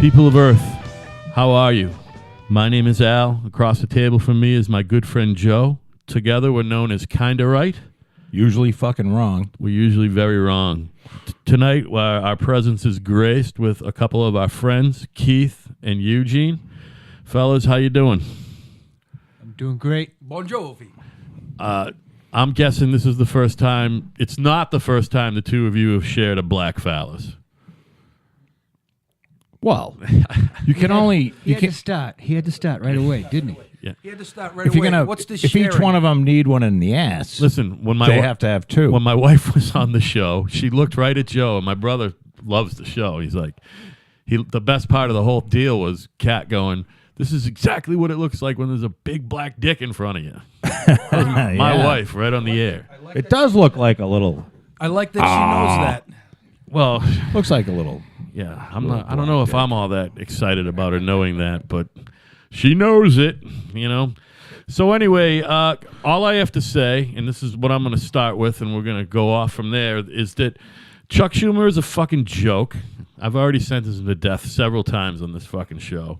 People of Earth, how are you? My name is Al. Across the table from me is my good friend Joe. Together we're known as Kinda Right. Usually fucking wrong. We're usually very wrong. Tonight our presence is graced with a couple of our friends, Keith and Eugene. Fellas, how you doing? I'm doing great. Bon Jovi. I'm guessing this is the first time. It's not the first time the two of you have shared a black phallus. Well, you can only... He had to start. He had to start right away, didn't he? Yeah. He had to start right away. What's the if sharing? each one of them need one in the ass, Listen, when they have to have two. When my wife was on the show, she looked right at Joe, and my brother loves the show. He's like, the best part of the whole deal was Kat going, "This is exactly what it looks like when there's a big black dick in front of you." My wife, right on the air. It does look like a little... I like that she knows that. Well, Looks like a little... yeah, I'm not. I don't know if I'm all that excited about her knowing that, but she knows it, you know. So anyway, all I have to say, and this is what I'm going to start with, and we're going to go off from there, is that Chuck Schumer is a fucking joke. I've already sentenced him to death several times on this fucking show.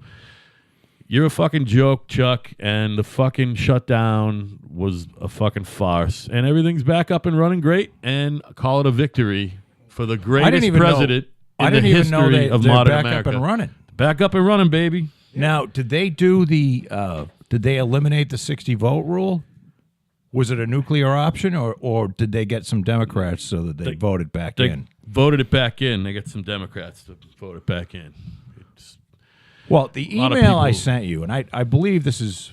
You're a fucking joke, Chuck, and the fucking shutdown was a fucking farce, and everything's back up and running great, and call it a victory for the greatest president in the history of modern back America. up and running. Back up and running, baby. Now, did they do the... did they eliminate the 60-vote rule? Was it a nuclear option, or did they get some Democrats so that they voted back They in? voted it back in. They got some Democrats to vote it back in. Well, the lot of email I people- sent you, and I believe this is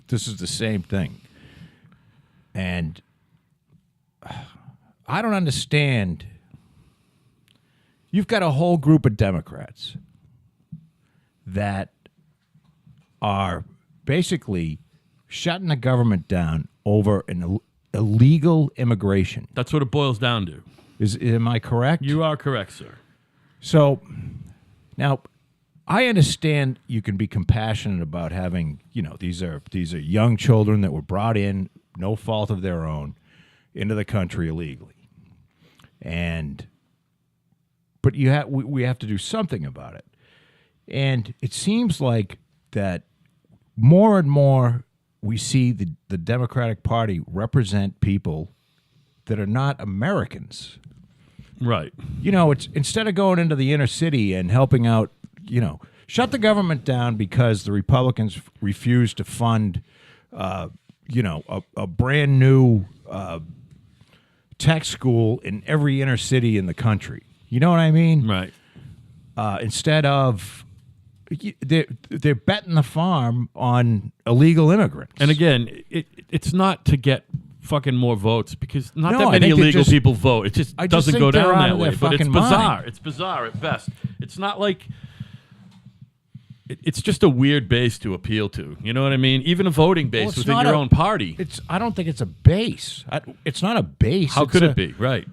the same thing. And I don't understand. You've got a whole group of Democrats that are basically shutting the government down over an illegal immigration. That's what it boils down to. Am I correct? You are correct, sir. So now I understand you can be compassionate about having, these are young children that were brought in, no fault of their own, into the country illegally. But we have to do something about it. And it seems like that more and more we see the Democratic Party represent people that are not Americans. Right. It's instead of going into the inner city and helping out, shut the government down because the Republicans refuse to fund, a brand new tech school in every inner city in the country. You know what I mean? Right. Instead of they're betting the farm on illegal immigrants. And again, it's not to get fucking more votes because not No, that I many think illegal people vote. It just I just doesn't think go they're down out that of way. their But it's fucking bizarre. mind. It's bizarre at best. It's not like it's just a weird base to appeal to. You know what I mean? Even a voting base it's within not your a- own party. I don't think it's a base. It's not a base. How It's could a- it be? Right.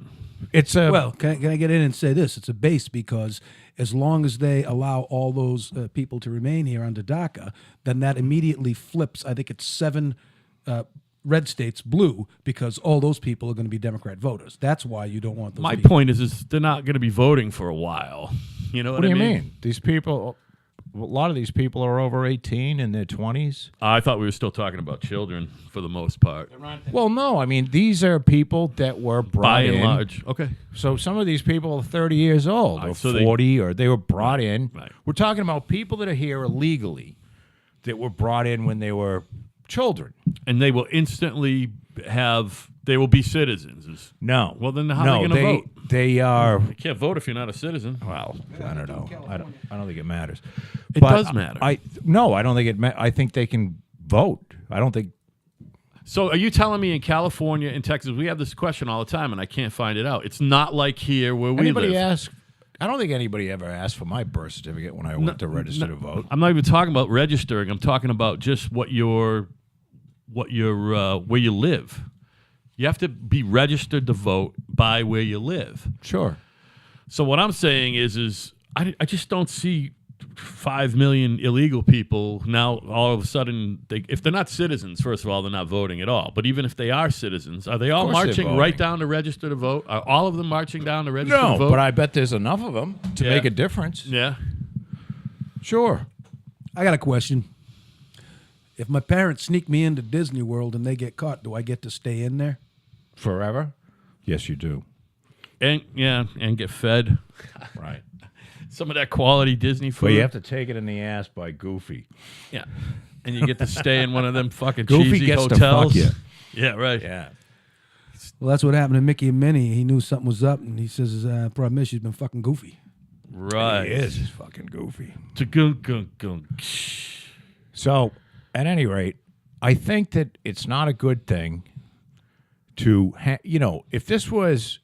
It's a Well, can I get in and say this? It's a base because as long as they allow all those people to remain here under DACA, then that immediately flips, I think it's 7 red states blue because all those people are going to be Democrat voters. That's why you don't want those My people. point is they're not going to be voting for a while. You know what, What do I you mean? mean? These people, a lot of these people are over 18 in their 20s. I thought we were still talking about children for the most part. Well, no, I mean, these are people that were brought By in. and large. Okay. So some of these people are 30 years old or so 40, or they were brought in. Right. We're talking about people that are here illegally that were brought in when they were children. And they will instantly they will be citizens. No. Well, then how are they going to vote? They are... You can't vote if you're not a citizen. Well, I don't know. I don't think it matters. It But does matter. I don't think it I think they can vote. I don't think... So are you telling me in California and Texas, we have this question all the time and I can't find it out. It's not like here where we Anybody live. ask? I don't think anybody ever asked for my birth certificate when I went to register to vote. I'm not even talking about registering. I'm talking about just where you live. You have to be registered to vote by where you live. Sure. So what I'm saying is I just don't see 5 million illegal people now all of a sudden. If they're not citizens, first of all, they're not voting at all. But even if they are citizens, are they all course they're marching voting. right down to register to vote? Are all of them marching down to register to No, vote? but I bet there's enough of them to Yeah. make a difference. Yeah. Sure. I got a question. If my parents sneak me into Disney World and they get caught, do I get to stay in there? Forever? Yes, you do. And get fed Right. some of that quality Disney food. But you have to take it in the ass by Goofy. Yeah. And you get to stay in one of them fucking Goofy cheesy gets hotels. to fuck Yeah, right. Yeah. Well, that's what happened to Mickey and Minnie. He knew something was up, and he says, problem is she's been fucking goofy. Right. He is. He's fucking Goofy. Gung. So, at any rate, I think that it's not a good thing to, if this was,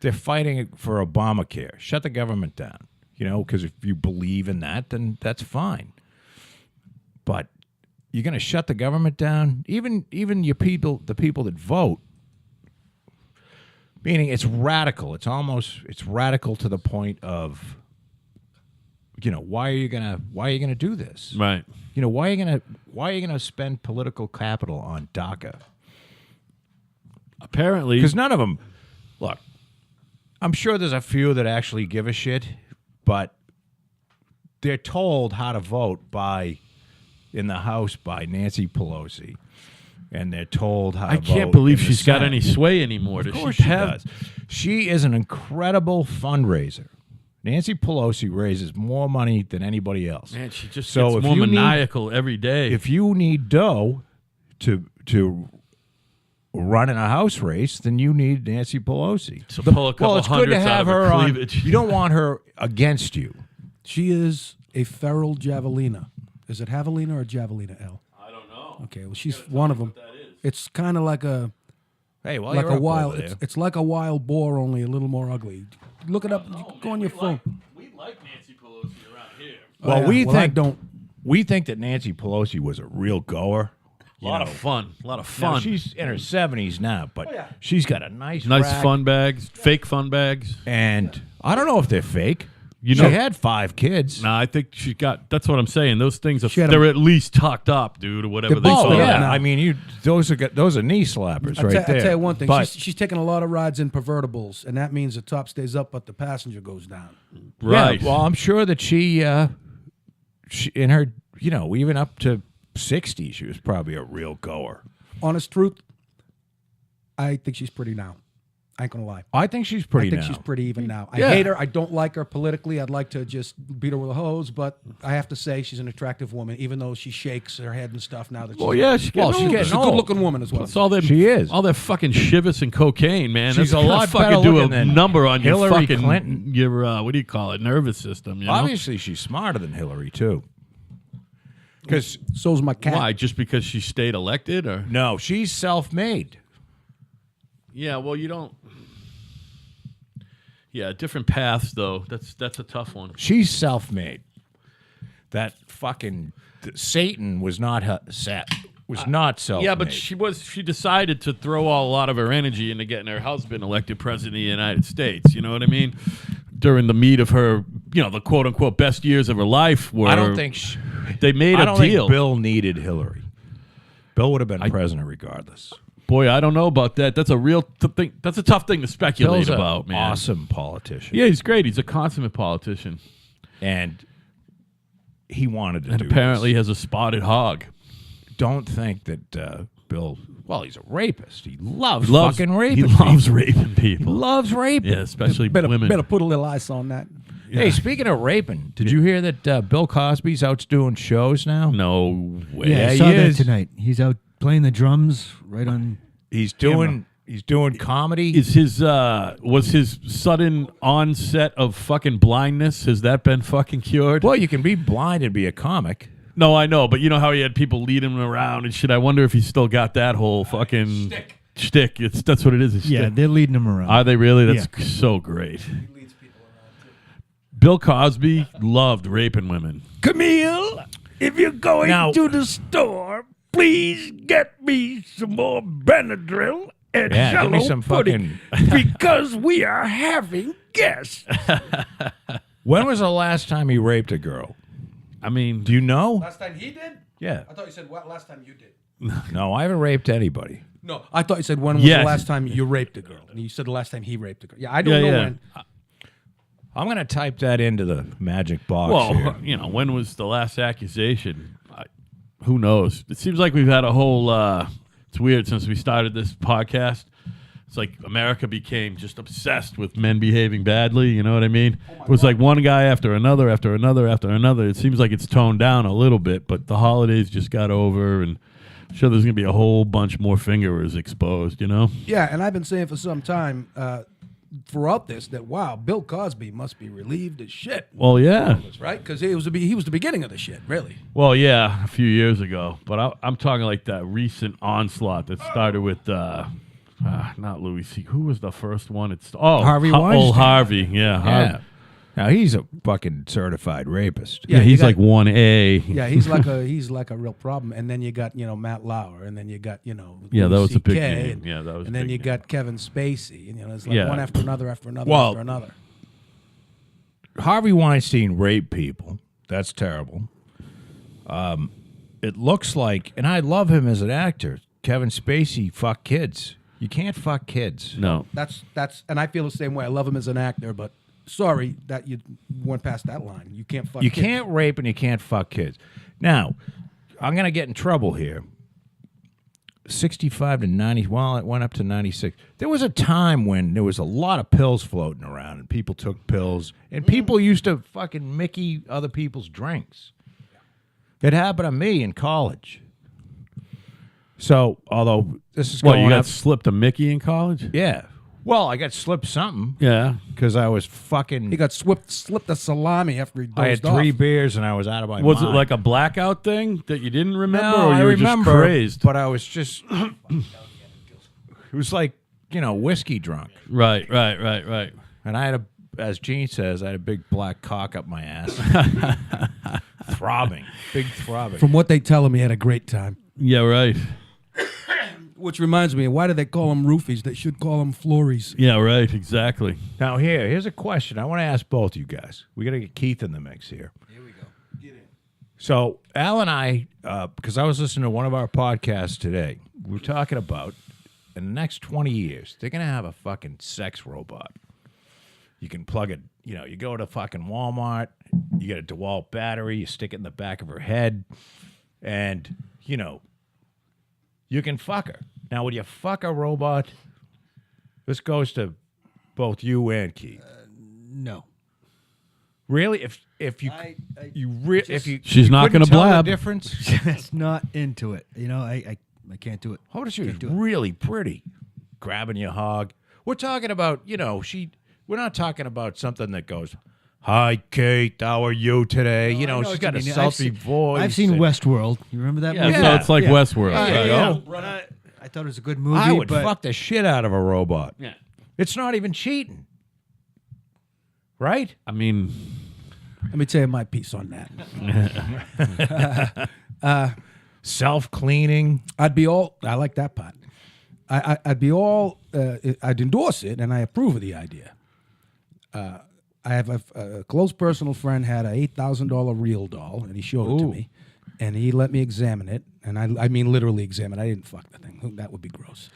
they're fighting for Obamacare, shut the government down, because if you believe in that, then that's fine. But you're going to shut the government down, even your people, the people that vote, meaning it's radical. It's radical to the point of, why are you gonna do this? Right. Why are you gonna spend political capital on DACA? Apparently. Because none of them. Look, I'm sure there's a few that actually give a shit, but they're told how to vote in the House by Nancy Pelosi, and they're told how to vote. I can't believe in the she's got Senate. any sway anymore. Of Does course she she have? does. She is an incredible fundraiser. Nancy Pelosi raises more money than anybody else. Man, she just So gets if more you need- maniacal every day. If you need dough to run in a House race, then you need Nancy Pelosi. So pull a couple well, it's good hundreds to out have of her her on. cleavage. You don't want her against you. She is a feral javelina. Is it javelina or javelina, L? I don't know. Okay, well, she's one of them. It's kind of like a Hey, well, like you're a up wild. over there. It's like a wild boar, only a little more ugly. Look it up. Go on your phone. We like Nancy Pelosi around here. Well, yeah. we Well, I think don't. We think that Nancy Pelosi was a real goer. A lot of fun. A lot of Now, fun. she's in her 70s now, but she's got a nice rack, fun bags, fake fun bags. and I don't know if they're fake. You She know- had 5 kids. No, I think she got. That's what I'm saying. Those things are. She had They're at least tucked up, dude, or whatever The they big call Oh Yeah. it. yeah, now. I mean, those are knee slappers I right there. tell you one thing. But, She's taking a lot of rides in pervertibles, and that means the top stays up, but the passenger goes down. Right. Yeah, well, I'm sure that she in her, even up to 60, she was probably a real goer. Honest truth, I think she's pretty now. I ain't gonna lie. I think she's pretty I think now. she's pretty even now. I Yeah. hate her. I don't like her politically. I'd like to just beat her with a hose, but I have to say she's an attractive woman, even though she shakes her head and stuff now that she's, Well, yeah, she's getting Well, she's older. getting she's a old. good-looking woman as well. It's all that. She is. all that fucking shivas and cocaine, man. She's That's a gonna lot fucking better do a looking than number on your Hillary fucking Clinton. your what do you call it, nervous system. You know? Obviously, she's smarter than Hillary too. Because So's my cat. Why? Just because she stayed elected, or no, she's self-made. yeah? Well, you don't. Yeah, different paths though. That's a tough one. She's self-made. That fucking Satan was not not self-made. Yeah, but she decided to throw a lot of her energy into getting her husband elected president of the United States. You know what I mean? During the meat of her, the quote unquote best years of her life were. I don't think they made I a don't deal. think Bill needed Hillary. Bill would have been president regardless. Boy, I don't know about that. That's a real thing. That's a tough thing to speculate Bill's about, an man. awesome politician. Yeah, he's great. He's a consummate politician, And he wanted to and do apparently has a spotted hog. this. Don't think that Bill. Well, he's a rapist. He loves fucking raping. He loves people. raping He people. loves raping. Yeah, especially better women. put a little ice on that. Hey, speaking of raping, did you hear that Bill Cosby's out doing shows now? No way. Yeah, I he saw that is. tonight. He's out playing the drums right on. He's doing comedy. Is his was his sudden onset of fucking blindness? Has that been fucking cured? Well, you can be blind and be a comic. No, I know, but you know how he had people leading him around and shit. I wonder if he's still got that whole fucking shtick. That's what it is. Yeah, they're leading him around. Are they really? That's so great. Bill Cosby loved raping women. Camille, if you're going Now- to the store, please get me some more Benadryl and Yeah, give me Jell-O some pudding because we are having guests. When was the last time he raped a girl? I mean, Do you know? Last time he did? Yeah. I thought you said what last time you did. No, I haven't raped anybody. No, I thought you said when was Yes. the last time you raped a girl. And you said the last time he raped a girl. Yeah, I don't know when. I'm going to type that into the magic box Well, here. you know, when was the last accusation? Who knows? It seems like we've had a whole. It's weird since we started this podcast. It's like America became just obsessed with men behaving badly. You know what I mean? It was like one guy after another, after another, after another. It seems like it's toned down a little bit, but the holidays just got over, and I'm sure there's going to be a whole bunch more fingerers exposed, you know? Yeah, and I've been saying for some time throughout this that, wow, Bill Cosby must be relieved as shit. Well, yeah. Right? Because he was the beginning of the shit, really. Well, yeah, a few years ago. But I'm talking like that recent onslaught that started with, not Louis C. Who was the first one? It's Harvey Old Weinstein. Harvey, yeah. Yeah. Now he's a fucking certified rapist. Yeah, you he's got- like 1A. Yeah, he's like a real problem. And then you got Matt Lauer, and then you got Yeah, Louis that was a big CK, name. and, Yeah, that was a and then big you name. got Kevin Spacey, and it's like Yeah. one after another after another Well- after another. Harvey Weinstein raped people. That's terrible. It looks like, and I love him as an actor. Kevin Spacey fucked kids. You can't fuck kids. No. That's and I feel the same way. I love him as an actor, but sorry that you went past that line. You can't fuck. You kids. can't rape and you can't fuck kids. Now, I'm going to get in trouble here. 65 to 90, well, it went up to 96. There was a time when there was a lot of pills floating around and people took pills and people used to fucking Mickey other people's drinks. It happened to me in college. So, although this is What, going you got up, slipped a Mickey in college? yeah. Well, I got slipped something Yeah. because I was fucking. He got slipped a salami after he dozed I had off. 3 beers and I was out of my Was mind. it like a blackout thing that you didn't remember, No, or you I were remember, just crazed? but I was just. It was like, whiskey drunk. Right. And I had as Gene says, I had a big black cock up my ass. Throbbing. Big throbbing. From what they tell him, he had a great time. Yeah, right. Which reminds me, why do they call them roofies? They should call them flories. Yeah, right. Exactly. Now, here's a question I want to ask both you guys. We got to get Keith in the mix here. Here we go. Get in. So, Al and I, because I was listening to one of our podcasts today, we were talking about in the next 20 years, they're going to have a fucking sex robot. You can plug it, you go to fucking Walmart, you get a DeWalt battery, you stick it in the back of her head, and, you can fuck her. Now, would you fuck a robot? This goes to both you and Keith. No. Really? If you She's not couldn't gonna tell blab. the difference. Just not into it. I can't do it. How old is she? Can't do it. Really pretty, grabbing your hog. We're talking about We're not talking about something that goes, "Hi, Kate, how are you today?" I know she's what got you a mean. sultry voice. I've seen and- Westworld. You remember that Yeah, movie? so it's like Westworld. There you right? go. I thought it was a good movie. I would but fuck the shit out of a robot. Yeah. It's not even cheating, right? I mean, Let me tell you my piece on that. Self-cleaning. I'd be all. I like that part. I'd be all. I'd endorse it, and I approve of the idea. I have a close personal friend had a $8,000 real doll, and he showed it to me, and he let me examine it, and I mean literally examine. I didn't fuck the thing. That would be gross.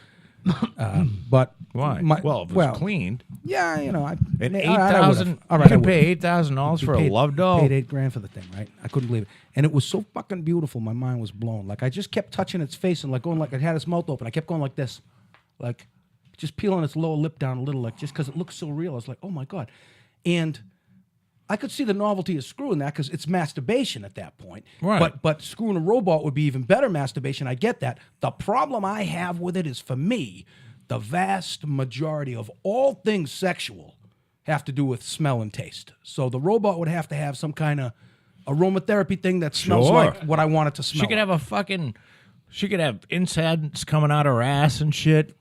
But Why? my- well, if it was cleaned. Yeah, I And all right, I would've. $8,000. All You right, I can would've. pay $8,000 for a love doll. Paid $8,000 for the thing, right? I couldn't believe it, and it was so fucking beautiful. My mind was blown. Like I just kept touching its face and like going like it had its mouth open. I kept going like this, like just peeling its lower lip down a little, like just because it looked so real. I was like, oh my god, and I could see the novelty of screwing that because it's masturbation at that point. Right. But screwing a robot would be even better masturbation. I get that. The problem I have with it is, for me, the vast majority of all things sexual have to do with smell and taste. So the robot would have to have some kind of aromatherapy thing that smells Sure. like what I want it to smell. She could have a fucking. She could have incense coming out her ass and shit.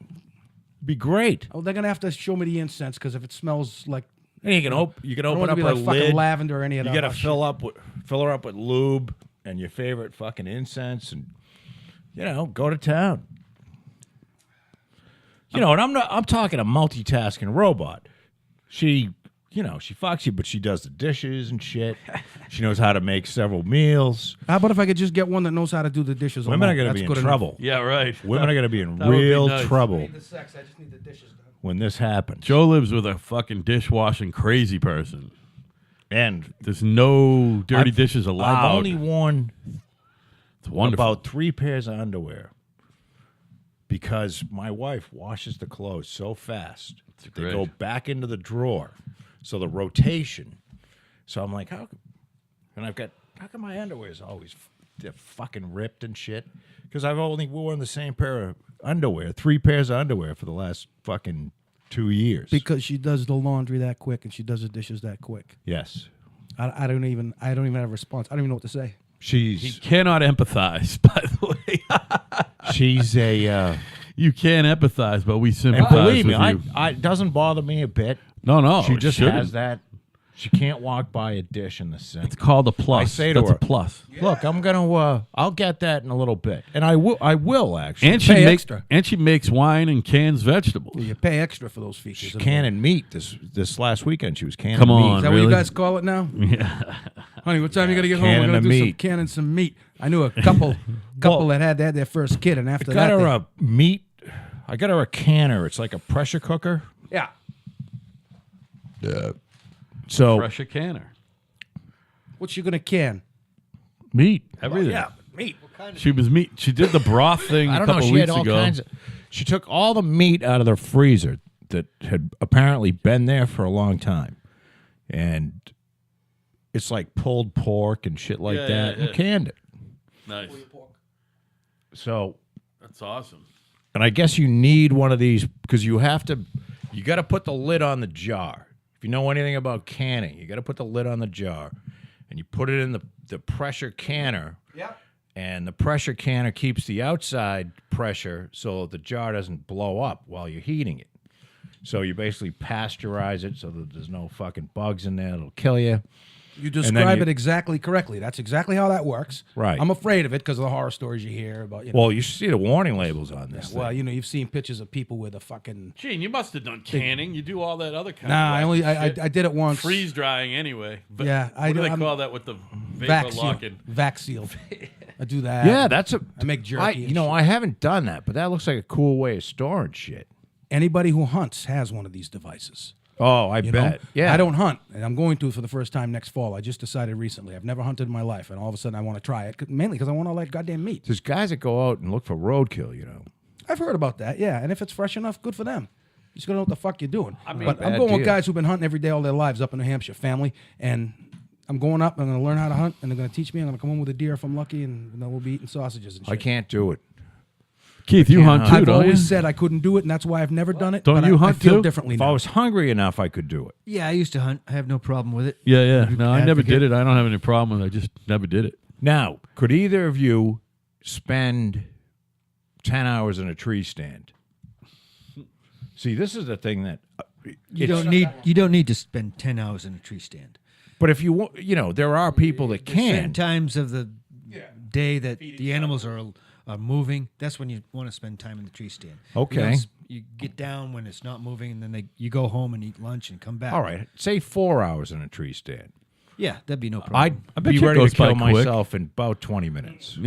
Be great. Oh, they're gonna have to show me the incense because if it smells like And you can you can I don't open want up to be her like fucking lid. lavender or any of You that. got to fill her up with lube and your favorite fucking incense, and go to town. And I'm talking a multitasking robot. She fucks you, but she does the dishes and shit. She knows how to make several meals. How about if I could just get one that knows how to do the dishes? Women are alone? going to That's be in good enough. trouble. yeah, right. Women are going to be in That would be real nice. trouble. The sex, I just need the dishes done. when this happens. Joe lives with a fucking dishwashing crazy person. And There's no dirty dishes allowed. I've only worn It's wonderful. about 3 pairs of underwear because my wife washes the clothes so fast. They great. go back into the drawer. So the rotation. So I'm like, how come my underwear is always they're fucking ripped and shit? Because I've only worn the same pair of underwear, 3 pairs of underwear for the last fucking 2 years. Because she does the laundry that quick and she does the dishes that quick. Yes. I don't even have a response. I don't even know what to say. He She's cannot empathize, by the way. she's a You can't empathize, but we and sympathize believe with me, you. it doesn't bother me a bit. No, She it just shouldn't. has that. She can't walk by a dish in the sink. It's called a plus. I say to That's her, a plus. Look, I'm gonna. I'll get that in a little bit, and I will actually. And she Pay makes extra. and she makes wine and cans vegetables. You pay extra for those features. She's canning meat this last weekend. She was canning Come meat. on. Is that Really? what you guys call it now? Yeah. Honey, what time you got to get home? Canning We're going the to do some meat. canning some meat. I knew a couple that had their first kid, and after Got that, her a meat. I got her a canner. It's like a pressure cooker. yeah. So Pressure canner. What's she going to can? Meat. Everything. meat. She was meat. She did the broth thing I a don't know. couple She had weeks all ago. kinds of. She took all the meat out of the freezer that had apparently been there for a long time, and it's like pulled pork and shit like Yeah, that, yeah, and yeah. canned it. Nice. So, That's awesome. and I guess you need one of these because you got to put the lid on the jar. If you know anything about canning, you got to put the lid on the jar, and you put it in the pressure canner. Yeah. And the pressure canner keeps the outside pressure so the jar doesn't blow up while you're heating it. So you basically pasteurize it so that there's no fucking bugs in there that'll kill you. You then describe you- it exactly correctly. That's exactly how that works. Right. I'm afraid of it because of the horror stories you hear about. You know, Well, you should see the warning labels on this well, thing. you know, you've seen pictures of people with a fucking. Gene, you must have done canning. You do all that other kind Nah, of I did it once. freeze drying anyway. But Yeah, what do they I'm- call that with the vapor locking? Vac seal. I do that. Yeah, that's a. I make jerky. and shit. I haven't done that, but that looks like a cool way of storing shit. Anybody who hunts has one of these devices. Oh, I You bet. know? Yeah, I don't hunt, and I'm going to for the first time next fall. I just decided recently. I've never hunted in my life, and all of a sudden I want to try it, mainly because I want all that goddamn meat. There's guys that go out and look for roadkill. You know. I've heard about that, yeah. And if it's fresh enough, good for them. You just gotta know what the fuck you're doing. But I'm bad going with deal. guys who've been hunting every day all their lives up in New Hampshire, family, and I'm going up. I'm gonna learn how to hunt, and they're gonna teach me. I'm gonna come home with a deer if I'm lucky, and then we'll be eating sausages and shit. I can't do it. Keith, you hunt too, I've don't you? always said I couldn't do it, and that's why I've never done it. Don't but you I hunt feel too? differently If now. I was hungry enough, I could do it. Yeah, I used to hunt. I have no problem with it. Yeah. No, I never Advocate. did it. I don't have any problem with it. I just never did it. Now, could either of you spend 10 hours in a tree stand? See, this is the thing that You don't need to spend 10 hours in a tree stand. but if you want, there are people that There's certain can. times of the day that the animals are moving. That's when you want to spend time in the tree stand. Okay. You don't you get down when it's not moving, and then you go home and eat lunch and come back. All right, say 4 hours in a tree stand. Yeah, that'd be no problem. I'd bet be you it ready goes to kill by quick. myself in about 20 minutes.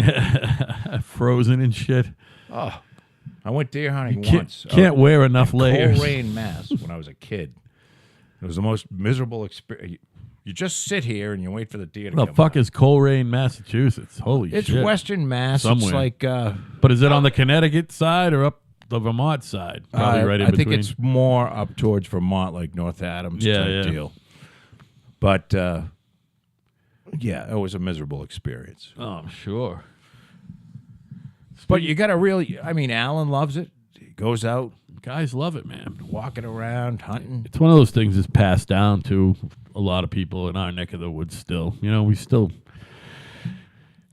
Frozen and shit. Oh, I went deer hunting Can't, once. can't wear enough layers. Coleraine, Mass. When I was a kid, it was the most miserable experience. You just sit here and you wait for the deer to The come fuck out. is Coleraine, Massachusetts? Holy It's shit. Western Mass. Somewhere. It's like But is it on the Connecticut side or up the Vermont side? Probably right in I between. think it's more up towards Vermont, like North Adams Yeah, type yeah. deal. But yeah, it was a miserable experience. Oh, I'm sure. But you got to really, Alan loves it. He goes out, Guys love it, man. walking around, hunting. It's one of those things that's passed down to a lot of people in our neck of the woods still. We still,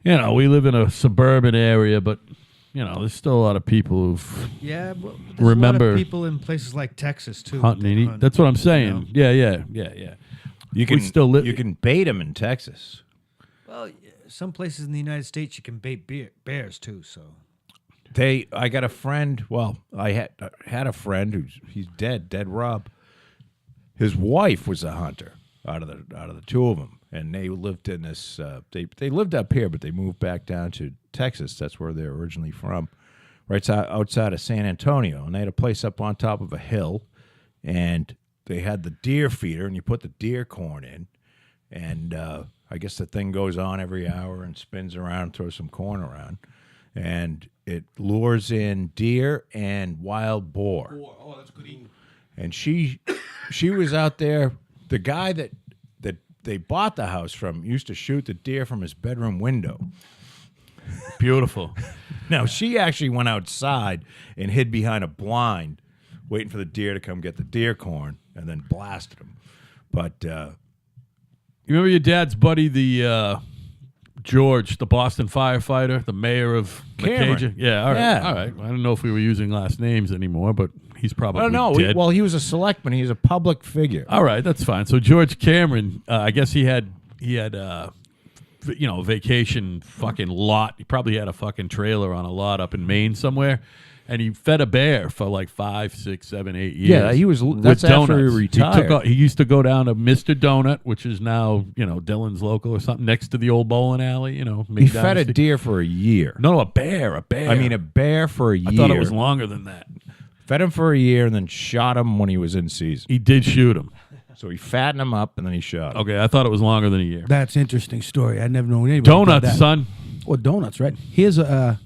we live in a suburban area, but, there's still a lot of people who've yeah, well, there's a Remember- lot of people in places like Texas too. hunting that and eat. hunt, That's what I'm you saying. know. Yeah. You can still live. You can bait them in Texas. Well, some places in the United States you can bait bears too. So I got a friend. Well, I had a friend he's dead Rob. His wife was a hunter out of the two of them, and they lived in this. They lived up here, but they moved back down to Texas. That's where they're originally from, right outside of San Antonio, and they had a place up on top of a hill. and they had the deer feeder, and you put the deer corn in, and I guess the thing goes on every hour and spins around, throws some corn around, and it lures in deer and wild boar. Oh, that's good eating. And she was out there. The guy that they bought the house from used to shoot the deer from his bedroom window. Beautiful. Now, she actually went outside and hid behind a blind, waiting for the deer to come get the deer corn, and then blasted him. But You remember your dad's buddy, the George, the Boston firefighter, the mayor of Cameron. McCager? Yeah, all right. Yeah. All right. I don't know if we were using last names anymore, but he's probably I don't know. dead. Well, he was a selectman. He's a public figure. All right, that's fine. So George Cameron, I guess he had a vacation fucking lot. He probably had a fucking trailer on a lot up in Maine somewhere, and he fed a bear for like 5, 6, 7, 8 years. Yeah, he was. with That's after he donuts. retired. He used to go down to Mr. Donut, which is now Dillon's local or something, next to the old bowling alley. He fed a deer for a year. No, a bear. I mean, a bear for a year. I thought it was longer than that. Fed him for a year and then shot him when he was in season. He did shoot him. So he fattened him up and then he shot him. Okay, I thought it was longer than a year. That's interesting story. I never known anybody. did Donuts, that. son. Well, donuts, right? Here's a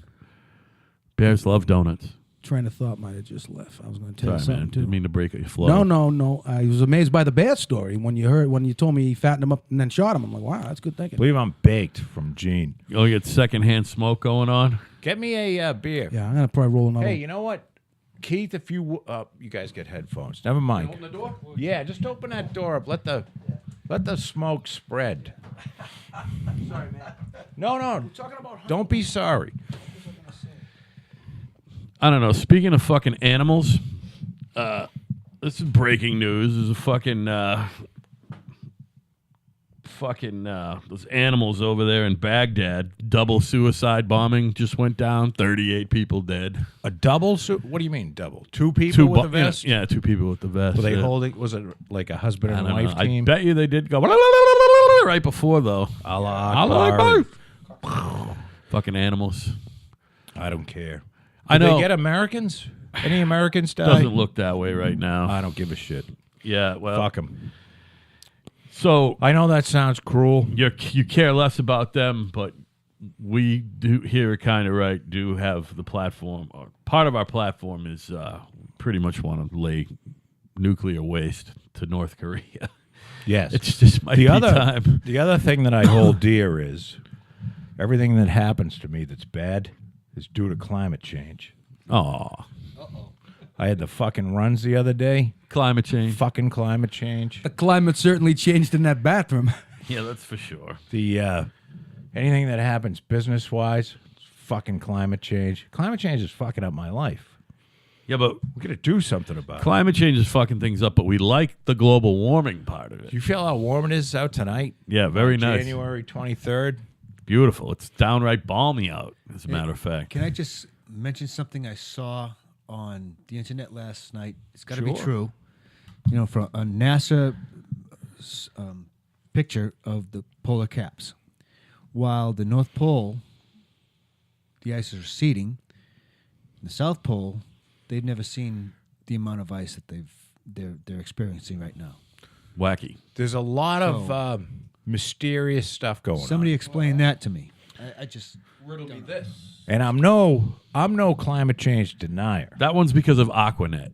Bears love donuts. train of thought might have just left. I was going to tell Sorry, you something man. too. Didn't mean to break your flow. No. I was amazed by the bear story when you told me he fattened him up and then shot him. I'm like, wow, that's good thinking. I believe I'm baked from Gene. You get secondhand smoke going on. Get me a beer. Yeah, I'm gonna probably roll another. Hey, one. you know what? Keith, if you you guys get headphones. Never mind. Open the door. Yeah, just open that door up. Let the smoke spread. Sorry, man. No. Talking about Don't be sorry. I don't know. Speaking of fucking animals, this is breaking news. There's a fucking those animals over there in Baghdad. Double suicide bombing just went down. 38 people dead. A double? What do you mean double? Two people with a vest? Yeah, 2 people with the vest. Were they yeah. holding? Was it like a husband I and don't wife know. team? I bet you they did go right before though. Allah Akbar. Fucking animals. I don't care. I Did know. they get Americans? Any Americans die? Doesn't look that way right now. I don't give a shit. Yeah, well. Fuck them. So I know that sounds cruel. you care less about them, but we do here at Kind of Right do have the platform. Or part of our platform is pretty much want to lay nuclear waste to North Korea. Yes. It's just might be time. The other thing that I hold dear is everything that happens to me that's bad is due to climate change. Oh, I had the fucking runs the other day. climate change. Fucking climate change. The climate certainly changed in that bathroom. Yeah, that's for sure. The anything that happens business wise, fucking climate change. Climate change is fucking up my life. Yeah, but We gotta do something about it. climate change is fucking things up, but we like the global warming part of it. Do you feel how warm it is out tonight? Yeah, very nice. January 23rd. Beautiful. It's downright balmy out, as a matter of fact. Can I just mention something I saw on the internet last night? It's got to be Sure. true. From a NASA picture of the polar caps. While the North Pole, the ice is receding, the South Pole, they've never seen the amount of ice that they're experiencing right now. Wacky. There's a lot of mysterious stuff going Somebody explain that to me. I just Riddle me this. on. And I'm no climate change denier. That one's because of Aquanet.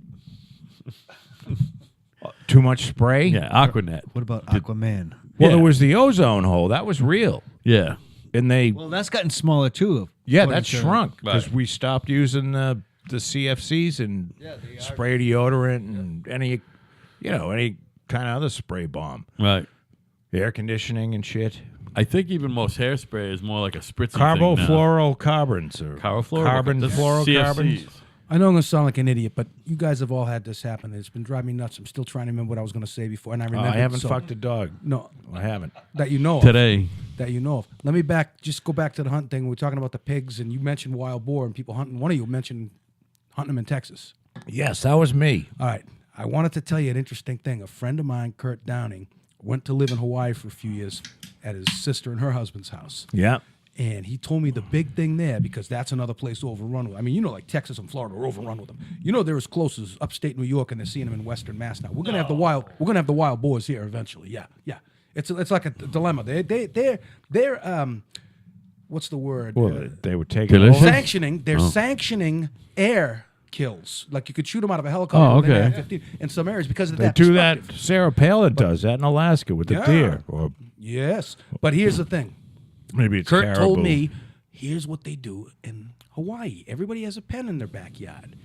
Too much spray? Yeah, Aquanet. What about Aquaman? Well, Yeah. there was the ozone hole. That was real. Yeah. And they Well, that's gotten smaller too. yeah, according that to- shrunk because Right. we stopped using the CFCs and spray deodorant and any kind of other spray bomb. Right. Air conditioning and shit. I think even most hairspray is more like a spritzing thing now. Carbofluorocarbons or carbon That's fluorocarbons. CFCs. I know I'm going to sound like an idiot, but you guys have all had this happen. It's been driving me nuts. I'm still trying to remember what I was going to say before, and I remember. I haven't fucked a dog. No, I haven't. that you know of. Today. That you know of. Let me just go back to the hunt thing. We were talking about the pigs, and you mentioned wild boar and people hunting. One of you mentioned hunting them in Texas. Yes, that was me. All right. I wanted to tell you an interesting thing. A friend of mine, Kurt Downing, went to live in Hawaii for a few years at his sister and her husband's house. Yeah. And he told me the big thing there, because that's another place overrun with. I mean, you know, like Texas and Florida are overrun with them. You know, they're as close as upstate New York, and they're seeing them in Western Mass now. We're gonna have the wild. We're gonna have the wild boars here eventually. Yeah, yeah. It's like a dilemma. They're what's the word? Well, they were taking Delicious? over. Sanctioning. They're sanctioning air kills. Like you could shoot them out of a helicopter. Oh, and then okay. have 15 in some areas because of They that. do that. perspective. Sarah Palin does that in Alaska with the Yeah. deer. Or Yes, but here's the thing. maybe it's Kurt caribou. told me, here's what they do in Hawaii. Everybody has a pen in their backyard.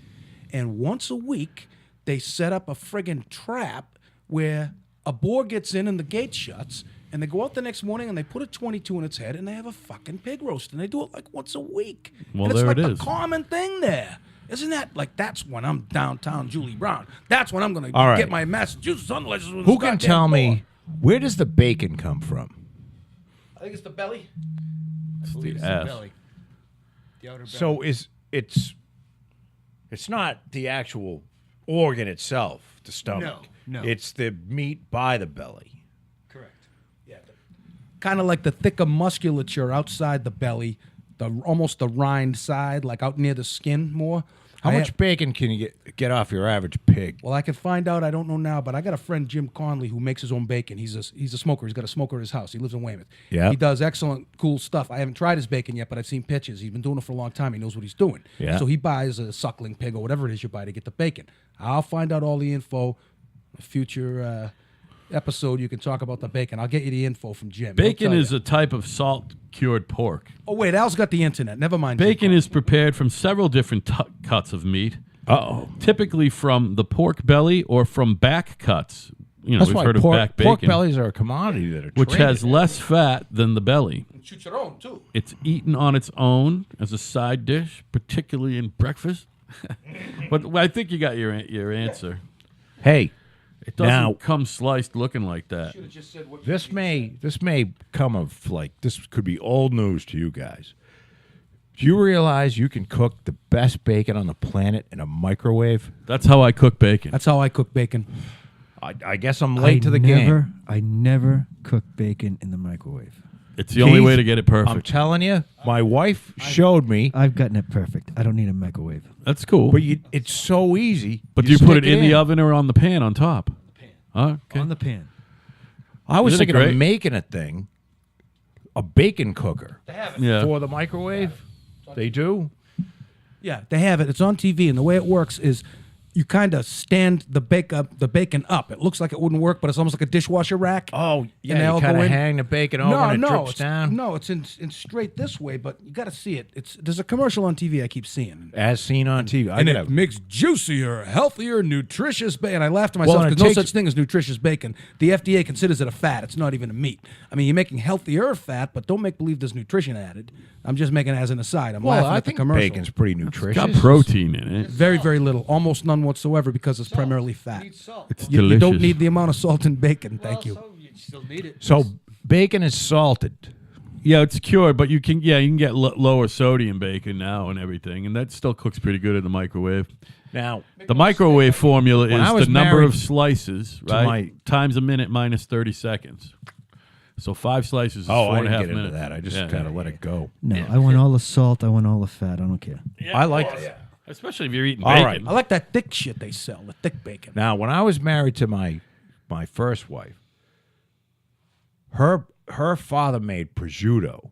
And once a week, they set up a friggin' trap where a boar gets in and the gate shuts, and they go out the next morning and they put a 22 in its head and they have a fucking pig roast. And they do it like once a week. Well, and it's there like it the is. common thing there. Isn't that like, that's when I'm downtown Julie Brown. That's when I'm going to All right. get my Massachusetts unlicensed. with Who this can goddamn tell boar. me, where does the bacon come from? I think it's the belly. It's Believe the it's the ass. belly. The outer belly. So it's not the actual organ itself, the stomach. No. It's the meat by the belly. Correct. Kind of like the thicker musculature outside the belly, almost the rind side, like out near the skin more. How I much have- bacon can you get off your average pig? Well, I can find out. I don't know now, but I got a friend, Jim Conley, who makes his own bacon. He's a smoker. He's got a smoker at his house. He lives in Weymouth. Yeah. He does excellent, cool stuff. I haven't tried his bacon yet, but I've seen pictures. He's been doing it for a long time. He knows what he's doing. Yeah. So he buys a suckling pig or whatever it is you buy to get the bacon. I'll find out all the info. A future episode, you can talk about the bacon. I'll get you the info from Jim. He'll Bacon tell is you. a type of salt-cured pork. Oh, wait, Al's got the internet. Never mind. Jim Bacon Conley. is prepared from several different cuts of meat, Uh-oh. typically from the pork belly or from back cuts. You know, That's we've why heard of back pork bacon, bellies are a commodity that are which traded. has less fat than the belly. Chicharron, too. It's eaten on its own as a side dish, particularly in breakfast. But I think you got your answer. Hey, It doesn't Now- come sliced looking like that. this may come of like this could be old news to you guys. Do you realize you can cook the best bacon on the planet in a microwave? That's how I cook bacon. That's how I cook bacon. I guess I'm late to the game. I never cook bacon in the microwave. It's the only Keith, way to get it I'm perfect. telling you, my wife showed me, I've gotten it perfect. I don't need a microwave. That's cool. but it's so easy. But do you put stick it in the oven or on the pan on top? Okay. On the pan. I was Isn't it thinking of great? making a thing, a bacon cooker Yeah. for the microwave. They do. Yeah, they have it. It's on TV, and the way it works is you kind of stand the bacon up. It looks like it wouldn't work, but it's almost like a dishwasher rack. Oh, And yeah. they all You go kind of in. hang the bacon over and it drips it's, down. No, it's in straight this way, but you got to see it. There's a commercial on TV I keep seeing. As seen on TV. And it makes juicier, healthier, nutritious bacon. And I laughed to myself Well, and it because no takes- such thing as nutritious bacon. The FDA considers it a fat. It's not even a meat. I mean, you're making healthier fat, but don't make believe there's nutrition added. I'm just making it as an aside. I'm laughing I at the think commercial. bacon's pretty nutritious. Got protein in it. Very, very little. Almost none whatsoever because it's primarily fat. It's You delicious. don't need the amount of salt in bacon. Thank you. You still need it. So bacon is salted. Yeah, it's cured, but you can get lower sodium bacon now and everything, and that still cooks pretty good in the microwave. Now, The microwave formula When I is was the number married of slices, to right? my- Times a minute minus 30 seconds. So 5 slices is I 4.5 didn't get into minutes. that. I just Yeah, kind of yeah. let it go. No, I want all the salt. I want all the fat. I don't care. I like it. Especially if you're eating All bacon. right. I like that thick shit they sell, the thick bacon. Now, when I was married to my first wife, her father made prosciutto.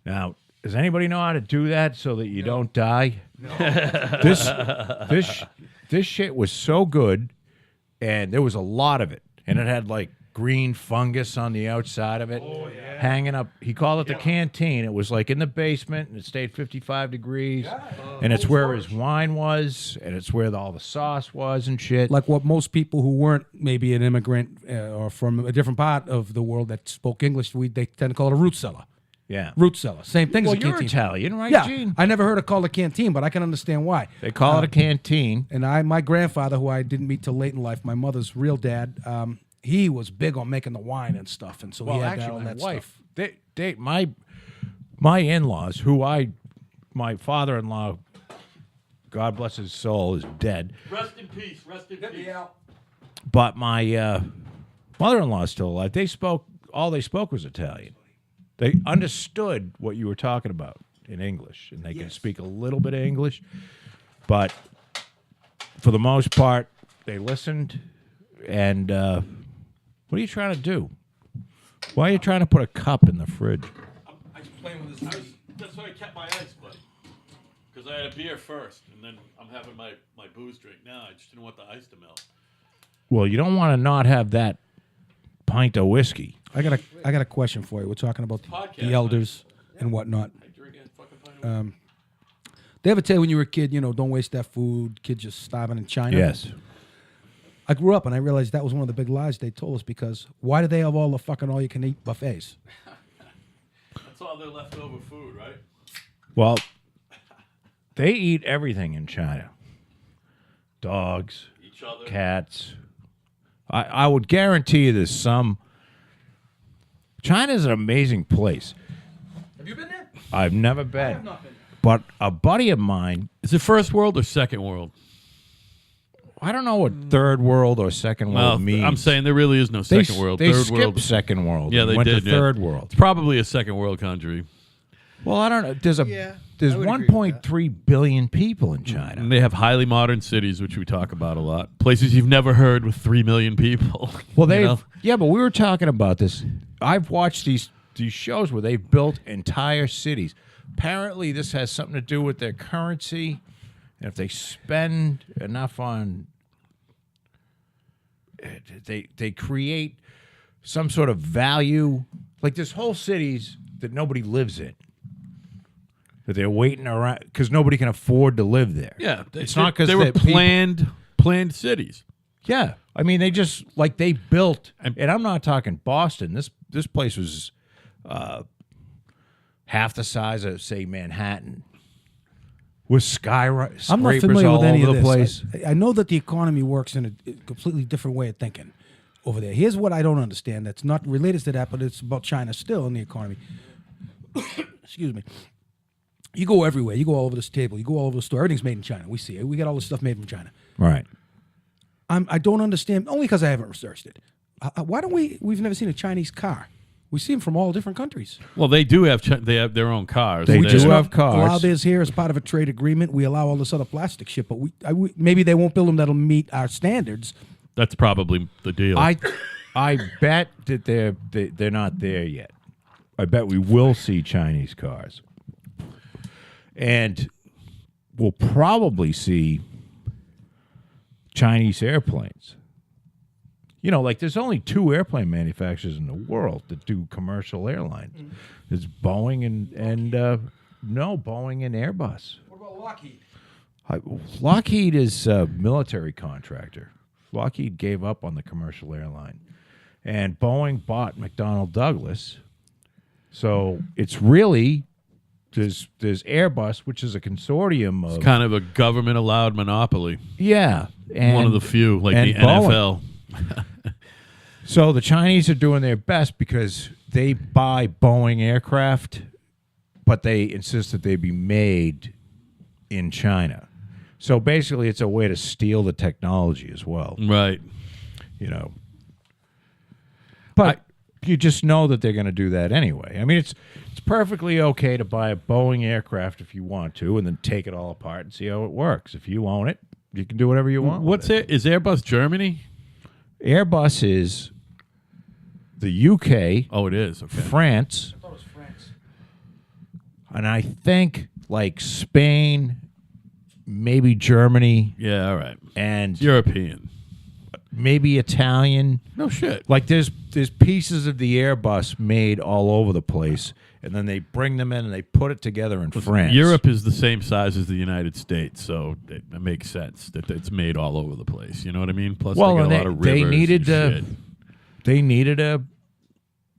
Now, does anybody know how to do that so that you don't die? No. This shit was so good, and there was a lot of it, and it had like green fungus on the outside of it, hanging up. He called it the canteen. It was like in the basement, and it stayed 55 degrees, and it's where his wine was, and it's where all the sauce was and shit. Like what most people who weren't maybe an immigrant or from a different part of the world that spoke English, they tend to call it a root cellar. yeah. Root cellar. Same thing Well, as a you're canteen. Italian, right, Yeah, Gene? I never heard it called a canteen, but I can understand why. They call it a canteen. And my grandfather, who I didn't meet till late in life, my mother's real dad, he was big on making the wine and stuff, and so he had all my that wife, stuff. my in-laws, my father-in-law, God bless his soul, is dead. Rest in peace. Rest in peace. But my mother-in-law is still alive. All they spoke was Italian. They understood what you were talking about in English, and they can speak a little bit of English, but for the most part, they listened. And what are you trying to do? Why are you trying to put a cup in the fridge? I was playing with this ice. That's why I kept my ice, buddy. Because I had a beer first, and then I'm having my booze drink now. I just didn't want the ice to melt. Well, you don't want to not have that pint of whiskey. I got a question for you. We're talking about the elders and whatnot. I drink a fucking pint of They ever tell you when you were a kid, don't waste that food, kids just starving in China? Yes. I grew up and I realized that was one of the big lies they told us, because why do they have all the fucking all-you-can-eat buffets? That's all their leftover food, right? Well, they eat everything in China. Dogs, Each other. cats. I would guarantee you there's some... China's an amazing place. Have you been there? I've never been. not been. But a buddy of mine, Is it first world or second world? I don't know what third world or second world means. I'm saying there really is no second world. They Third skipped world. second world. Yeah, and they went did. to third world. It's probably a second world country. Well, I don't know. There's I there's would agree with 1.3 billion people in China. And they have highly modern cities, which we talk about a lot. Places you've never heard with 3 million people. Well, you know? yeah, but we were talking about this. I've watched these shows where they've built entire cities. Apparently, this has something to do with their currency, and if they spend enough on, they create some sort of value. Like there's whole cities that nobody lives in, that they're waiting around because nobody can afford to live there. Yeah, it's not because they were planned cities. Yeah, I mean they just they built, and I'm not talking Boston. This place was half the size of say Manhattan, with scrapers I'm not familiar all with any over of the this. place. I know that the economy works in a completely different way of thinking over there. Here's what I don't understand. That's not related to that, but it's about China still in the economy. Excuse me. You go everywhere. You go all over this table. You go all over the store. Everything's made in China. We see it. We got all this stuff made from China. Right. I don't understand, only because I haven't researched it. Why don't we've never seen a Chinese car. We see them from all different countries. Well, they do have they have their own cars. They We do just have not cars. allow theirs here as part of a trade agreement. We allow all this other plastic shit, but maybe they won't build them that'll meet our standards. That's probably the deal. I bet that they're not there yet. I bet we will see Chinese cars, and we'll probably see Chinese airplanes. Like there's only 2 airplane manufacturers in the world that do commercial airlines. There's Boeing and Boeing and Airbus. What about Lockheed? Lockheed is a military contractor. Lockheed gave up on the commercial airline, and Boeing bought McDonnell Douglas. So it's really there's Airbus, which is a consortium of kind of a government allowed monopoly. and One of the few, like and the Boeing. NFL. So the Chinese are doing their best because they buy Boeing aircraft, but they insist that they be made in China. So basically, it's a way to steal the technology as well. Right. But you just know that they're going to do that anyway. I mean, it's perfectly okay to buy a Boeing aircraft if you want to, and then take it all apart and see how it works. If you own it, you can do whatever you want. What's it? Is Airbus Germany? Airbus is the UK, Oh, it is. Okay. France, I thought it was France. and I think like Spain, maybe Germany, Yeah. All right. and European. maybe Italian. No shit. Like there's pieces of the Airbus made all over the place, and then they bring them in and they put it together in France. Europe is the same size as the United States, so it makes sense that it's made all over the place. You know what I mean? Plus, Well, they got and a lot of rivers. they needed a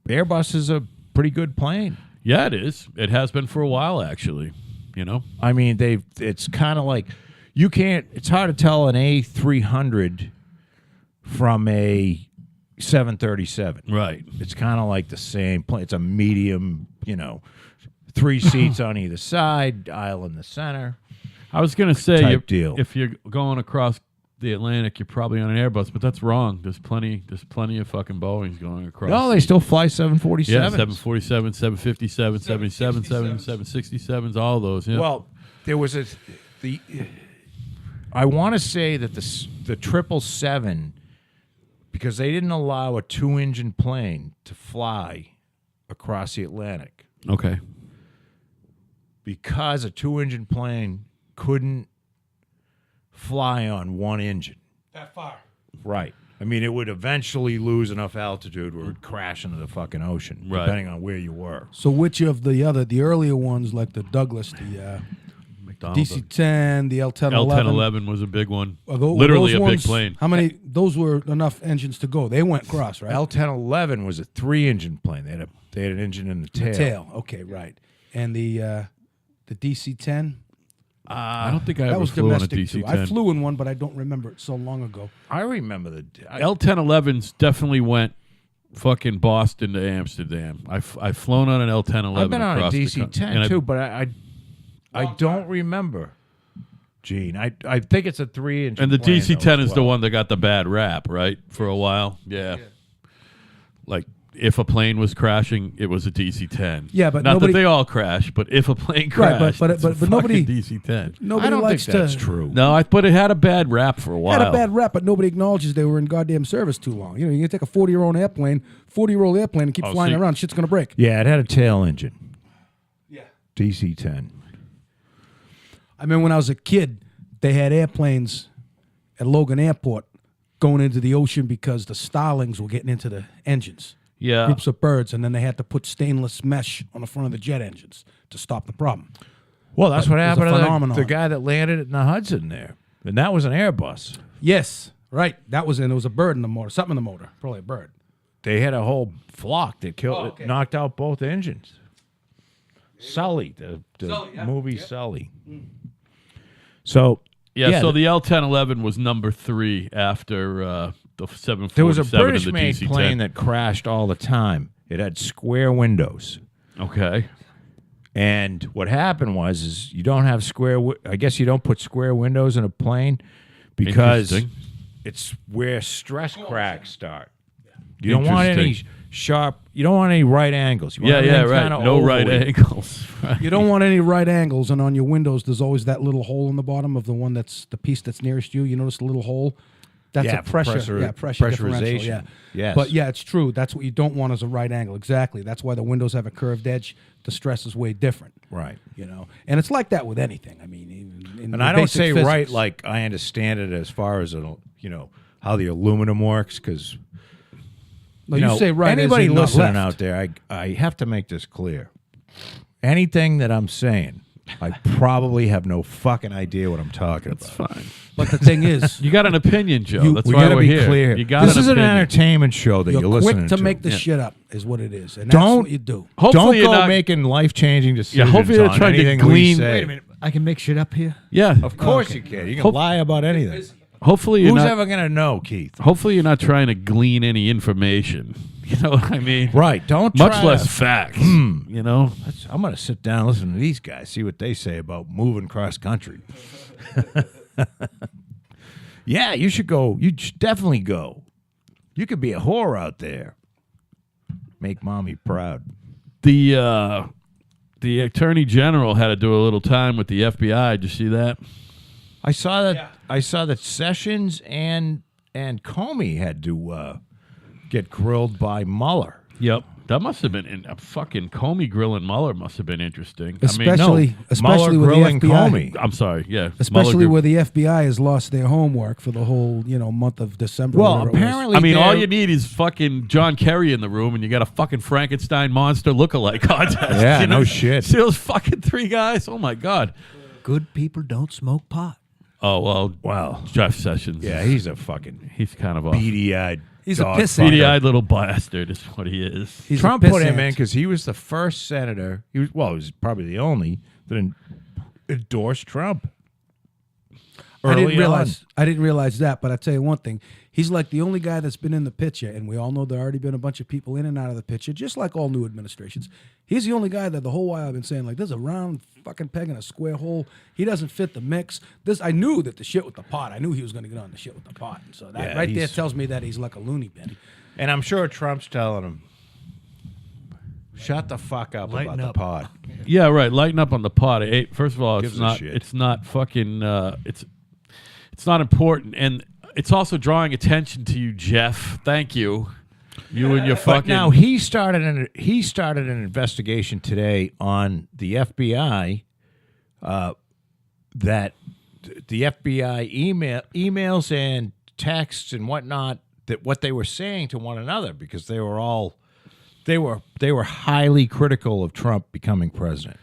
Airbus is a pretty good plane. Yeah, it is. It has been for a while, actually. I mean, it's kind of like you can't. It's hard to tell an A300 from a 737. Right. It's kind of like the same plane. It's a medium, 3 seats on either side, aisle in the center. I was going to say, Type deal. if you're going across the Atlantic, you're probably on an Airbus, but that's wrong. There's plenty of fucking Boeings going across. No, they still fly 747s. Yeah, 747, 757, 777, 767s, all those. Yeah. Well, there was I want to say that the 777, because they didn't allow a 2-engine plane to fly across the Atlantic, okay. because a 2-engine plane couldn't fly on 1 engine. That far. Right. I mean, it would eventually lose enough altitude where it would crash into the fucking ocean, Right. depending on where you were. So which of the earlier ones, like the Douglas, the McDonald. DC-10, the L-1011? L-1011 was a big one. Are tho- Literally those a ones- big plane. How many? Those were enough engines to go. They went across, right? L-1011 was a 3-engine plane. They had an engine in the tail. Tail. Okay, right. And the DC-10. I don't think I That ever was flew on a domestic too. I DC-10. flew in one, but I don't remember it so long ago. I remember L-1011s definitely went fucking Boston to Amsterdam. I've flown on an L-1011. I've been on a across the DC-10 too, but I don't remember. Gene, I think it's a 3-engine. And the plane, DC-10 though, as is the well. one that got the bad rap, right? For a while. Yeah. Like, if a plane was crashing, it was a DC-10. Yeah, but not nobody- that they all crash, but if a plane Right, crashed, but it's a nobody- fucking DC-10. Nobody I don't likes think that's to. true. No, but it had a bad rap for a while. Had a bad rap, but nobody acknowledges they were in goddamn service too long. You know, you can take a 40-year-old airplane, and keep flying see- around. Shit's gonna break. Yeah, it had a tail engine. Yeah. DC-10. I mean, when I was a kid, they had airplanes at Logan Airport going into the ocean because the starlings were getting into the engines. Yeah. Groups of birds, and then they had to put stainless mesh on the front of the jet engines to stop the problem. Well, that's what It was a happened to phenomenon. the guy that landed in the Hudson there. And that was an Airbus. Yes, right. That was in. It was a bird in the motor. Something in the motor. Probably a bird. They had a whole flock that killed Oh, okay. it, knocked out both engines. Sully, the Sully, yeah. movie Sully. So Yeah, so the L-1011 was number 3 after the 747 there was a and the British-made DC-10. plane that crashed all the time. It had square windows. Okay. And what happened is you don't have I guess you don't put square windows in a plane because Interesting. it's where stress cracks start. You don't want any Interesting. sharp. You don't want any right angles. You want Yeah, everything right. kinda No right ovally. angles. Right. You don't want any right angles, and on your windows, there's always that little hole in the bottom of the one that's the piece that's nearest you. You notice the little hole? That's Yeah, a pressure. Pressure differential. pressurization. Yeah. Yes. But yeah, it's true. That's what you don't want as a right angle. Exactly. That's why the windows have a curved edge. The stress is way different. Right. You know, and it's like that with anything. I mean, even in And the I don't basic say physics. right like I understand it as far as how the aluminum works because No, you say right. as Anybody in not listening left. out there, I have to make this clear. Anything that I'm saying, I probably have no fucking idea what I'm talking about. Fine. But the thing is, You got an opinion, Joe. You- That's We why got to we're be here. clear. You got This is an opinion. entertainment show that you're you're listening quick to make the Yeah. shit up, is what it is, and that's Don't- what you do. Hopefully Don't you're go not, making life-changing decisions hopefully you're on trying to anything glean- we say. Wait a minute. I can make shit up here. Yeah. Of course you can. You can Hope- lie about anything. Hopefully you're Who's not. ever going to know, Keith? Hopefully you're not trying to glean any information. You know what I mean? Right. Don't Much try less to- facts. You know. I'm going to sit down and listen to these guys, see what they say about moving cross country. Yeah, you should go. You should definitely go. You could be a whore out there. Make mommy proud. The attorney general had to do a little time with the FBI. Did you see that? I saw that. Yeah. I saw that Sessions and Comey had to get grilled by Mueller. Yep. That must have been a fucking Comey grilling Mueller must have been interesting. Especially Mueller with the grilling FBI. Comey. I'm sorry. Yeah. Especially Mueller where the FBI has lost their homework for the whole, month of December. Well, whatever it was. apparently, I mean, all they're- you need is fucking John Kerry in the room, and you got a fucking Frankenstein monster lookalike contest. Yeah, you know? no shit. See those fucking 3 guys? Oh my god. Good people don't smoke pot. Oh well. Wow. Jeff Sessions. Yeah, he's a fucking he's kind of a beady-eyed. He's a dog piss fucker. beady-eyed little bastard. Is what he is. He's a Trump put him pissant. in because he was the first senator. He was probably the only that endorsed Trump. early on. I didn't realize that, but I tell you one thing: he's like the only guy that's been in the picture, and we all know there already been a bunch of people in and out of the picture, just like all new administrations. He's the only guy that the whole while I've been saying like, "There's a round fucking peg in a square hole." He doesn't fit the mix. I knew that the shit with the pot. I knew he was going to get on the shit with the pot. And so that right there tells me that he's like a loony bin. And I'm sure Trump's telling him, shut the fuck up Lighten about up. the pot. Yeah, right. Lighten up on the pot. Hey, first of all, Gives a shit. it's not fucking. It's not important, and it's also drawing attention to you, Jeff. Thank you. You and your But fucking. now he started an investigation today on the FBI. That the FBI emails and texts and whatnot, that what they were saying to one another, because they were highly critical of Trump becoming president.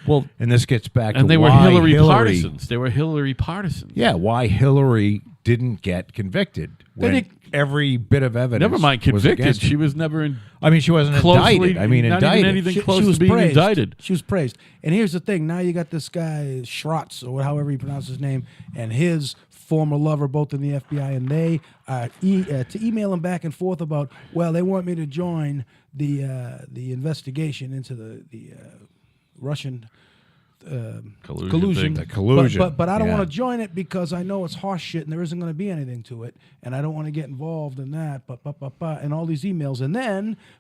Well, And this gets back to and they were why Hillary partisans. They were Hillary partisans. Yeah, why Hillary didn't get convicted when every bit of evidence. Never mind was convicted. against her. She was never in. I mean, she wasn't Closely, indicted. I mean, not indicted. even anything close to being praised. indicted. She was praised. And here's the thing: now you got this guy Schratz, or however you pronounce his name, and his former lover, both in the FBI, and they to email him back and forth about, well, they want me to join the investigation into the Russian collusion. The collusion, But I don't yeah. want to join it because I know it's horse shit and there isn't going to be anything to it, and I don't want to get involved in that. And all these emails, and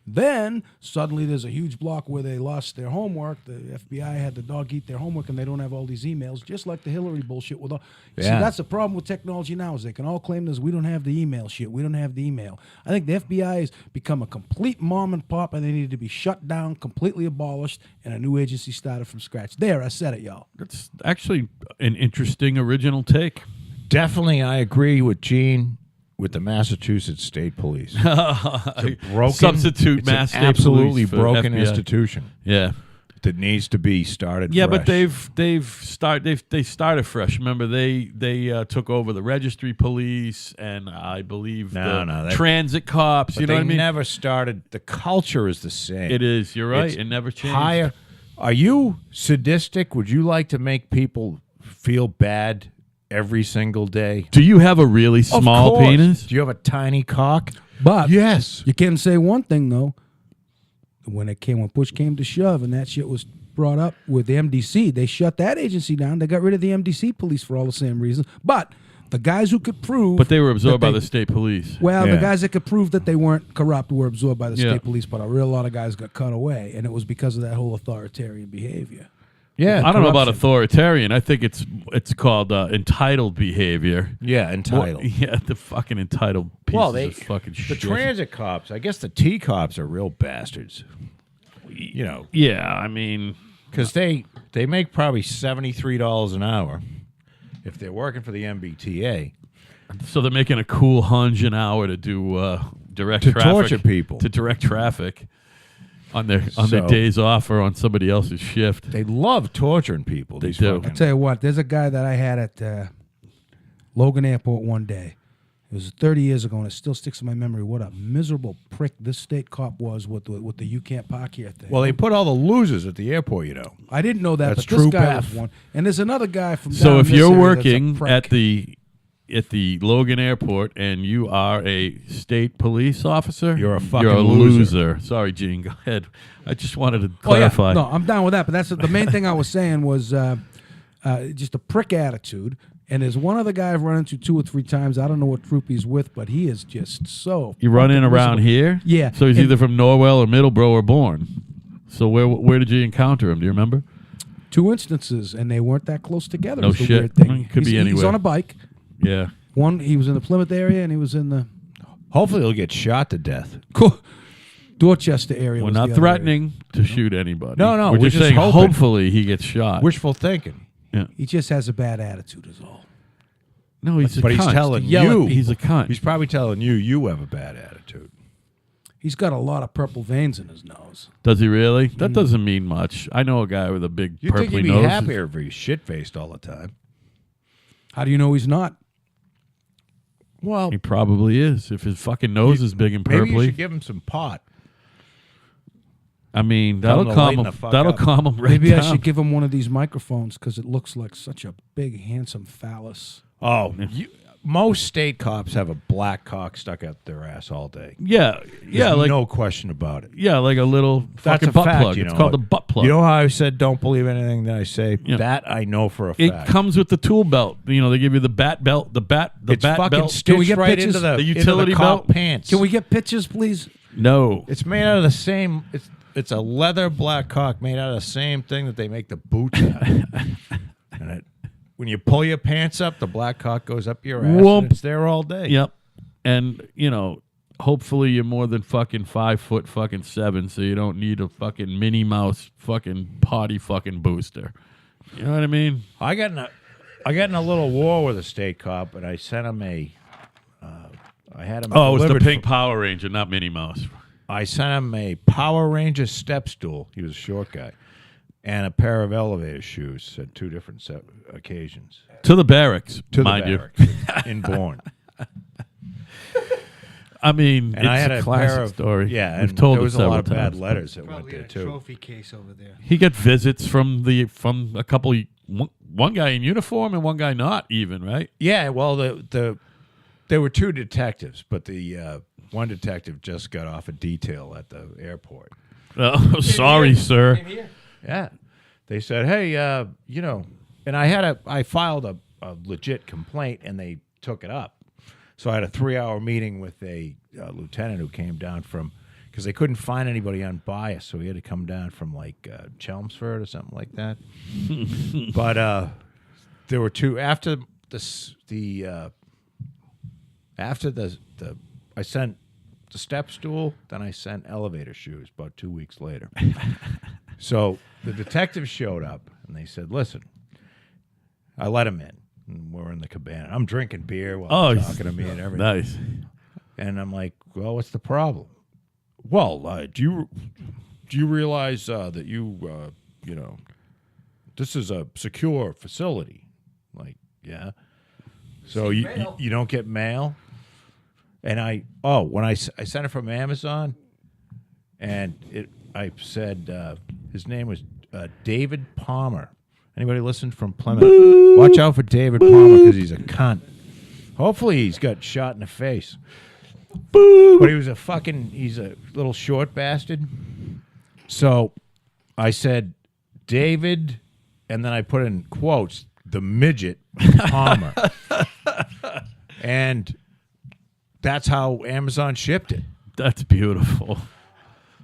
then suddenly there's a huge block where they lost their homework. The FBI had the dog eat their homework, and they don't have all these emails, just like the Hillary bullshit. See, that's the problem with technology now, is they can all claim this: we don't have the email shit. We don't have the email. I think the FBI has become a complete mom and pop, and they need to be shut down, completely abolished, and a new agency started from scratch. There, I said it, y'all. That's actually an interesting original take. Definitely, I agree with Gene with the Massachusetts State Police. It's a broken, Substitute it's Mass an State absolutely Police for broken FBI. institution Yeah. that needs to be started. Yeah, fresh. but they started fresh. Remember, they took over the registry police and I believe the transit cops. But you know they what I mean? never started. The culture is the same. It is. You're right. It's It never changed. higher. Are you sadistic? Would you like to make people feel bad every single day? Do you have a really small Of course. penis? Do you have a tiny cock? But Yes. you can say one thing though. When push came to shove, and that shit was brought up with the MDC, they shut that agency down. They got rid of the MDC police for all the same reasons. But the guys who could prove, But they were absorbed that by they- the state police. well, Yeah. the guys that could prove that they weren't corrupt were absorbed by the Yeah. state police. But a real lot of guys got cut away, and it was because of that whole authoritarian behavior. Yeah. I don't know about corruption. authoritarian. I think it's called entitled behavior. Yeah, entitled. Yeah, the fucking entitled pieces of fucking the shit. transit cops, I guess the T cops are real bastards. You know, Yeah, I mean, because they make probably $73 an hour if they're working for the MBTA. so they're making a cool $100 an hour to do direct To traffic, torture people. to direct traffic on their So- days off or on somebody else's shift. They love torturing people. They these do. fucking- I'll tell you what, there's a guy that I had at Logan Airport one day. It was 30 years ago, and it still sticks in my memory. What a miserable prick this state cop was with the "you can't park here" thing. Well, they put all the losers at the airport, you know. I didn't know that, That's but this true guy Beth. was one. And there's another guy from So down if this you're area working that's a at prick. the Logan Airport and you are a state police officer, You're a fucking you're a loser. Sorry, Gene. Go ahead. I just wanted to Oh, yeah. clarify. No, I'm down with that. But that's the main thing I was saying was just a prick attitude. And there's one other guy I've run into 2 or 3 times. I don't know what troop he's with, but he is just so. You run in fucking around miserable. here? Yeah. So he's And- either from Norwell or Middleborough or Bourne. So where did you encounter him? Do you remember? 2 instances, and they weren't that close together. No was the shit. weird thing. It could be He's anywhere. on a bike. Yeah. One, he was in the Plymouth area, and he was in the Hopefully, he'll get shot to death. Dorchester area. We're was the not other threatening to shoot anybody. No, no, We're we're just just saying hoping. hopefully he gets shot. Wishful thinking. area. He just has a bad attitude, is all. No, he's a But he's cunt. telling yell at you. He's a cunt. He's probably telling you have a bad attitude. He's got a lot of purple veins in his nose. Does he really? That doesn't mean much. I know a guy with a big You'd think purpley he'd be nose. happier if he's shit-faced all the time. How do you know he's not? Well, He probably is. If his fucking nose is big and maybe you purpley. should give him some pot. I mean, Tell him that'll to calm lighten him. the fuck That'll up. calm him right Maybe down. I should give him one of these microphones because it looks like such a big, handsome phallus. Oh, most state cops have a black cock stuck out their ass all day. Yeah, yeah, There's like no question about it. yeah, like a little That's fucking a butt fact. plug. You It's know, called a butt plug. You know how I said don't believe anything that I say? Yeah. That I know for a it fact. comes with the tool belt. You know, they give you the bat belt, the It's bat fucking belt. stitched get right pictures? into the The utility into the cop belt? pants. Can we get pictures, please? No, It's made out of the same. It's a leather black cock made out of the same thing that they make the boots out of. And when you pull your pants up, the black cock goes up your ass. Whoop. And it's there all day. yep. And you know, hopefully you're more than fucking 5'7", so you don't need a fucking Minnie Mouse fucking potty fucking booster. You know what I mean? I got in a little war with a state cop, and I sent him a. I had him. Oh, it was the delivered pink Power Ranger, not Minnie Mouse. I sent him a Power Ranger step stool. He was a short guy, and a pair of elevator shoes at two different occasions. To the barracks, To mind the you. barracks in Bourne. I mean, And it's I had a a classic pair of story. Yeah, We've and told there it was a several lot of bad times. letters that went Probably there a too. trophy case over there. He got visits from a couple, one guy in uniform and one guy not even, right? Yeah, well, there were two detectives, but the one detective just got off a detail at the airport. Oh, sorry, sir. Yeah, they said, "Hey, you know," and I filed a legit complaint, and they took it up. So I had a 3-hour meeting with a lieutenant who came down from because they couldn't find anybody on bias, so he had to come down from like Chelmsford or something like that. But there were two after I sent the step stool, then I sent elevator shoes about 2 weeks later. So the detectives showed up and they said, "Listen," I let him in. And we're in the cabana. I'm drinking beer while he's talking to me and everything. Nice. And I'm like, "Well, what's the problem?" "Well, do you realize that you this is a secure facility?" Like, yeah. So you don't get mail? And when I sent it from Amazon, and I said his name was David Palmer. Anybody listened from Plymouth? Watch out for David Palmer because he's a cunt. Hopefully he's got shot in the face. But he's a little short bastard. So I said, David, and then I put in quotes, the midget Palmer. And that's how Amazon shipped it. That's beautiful.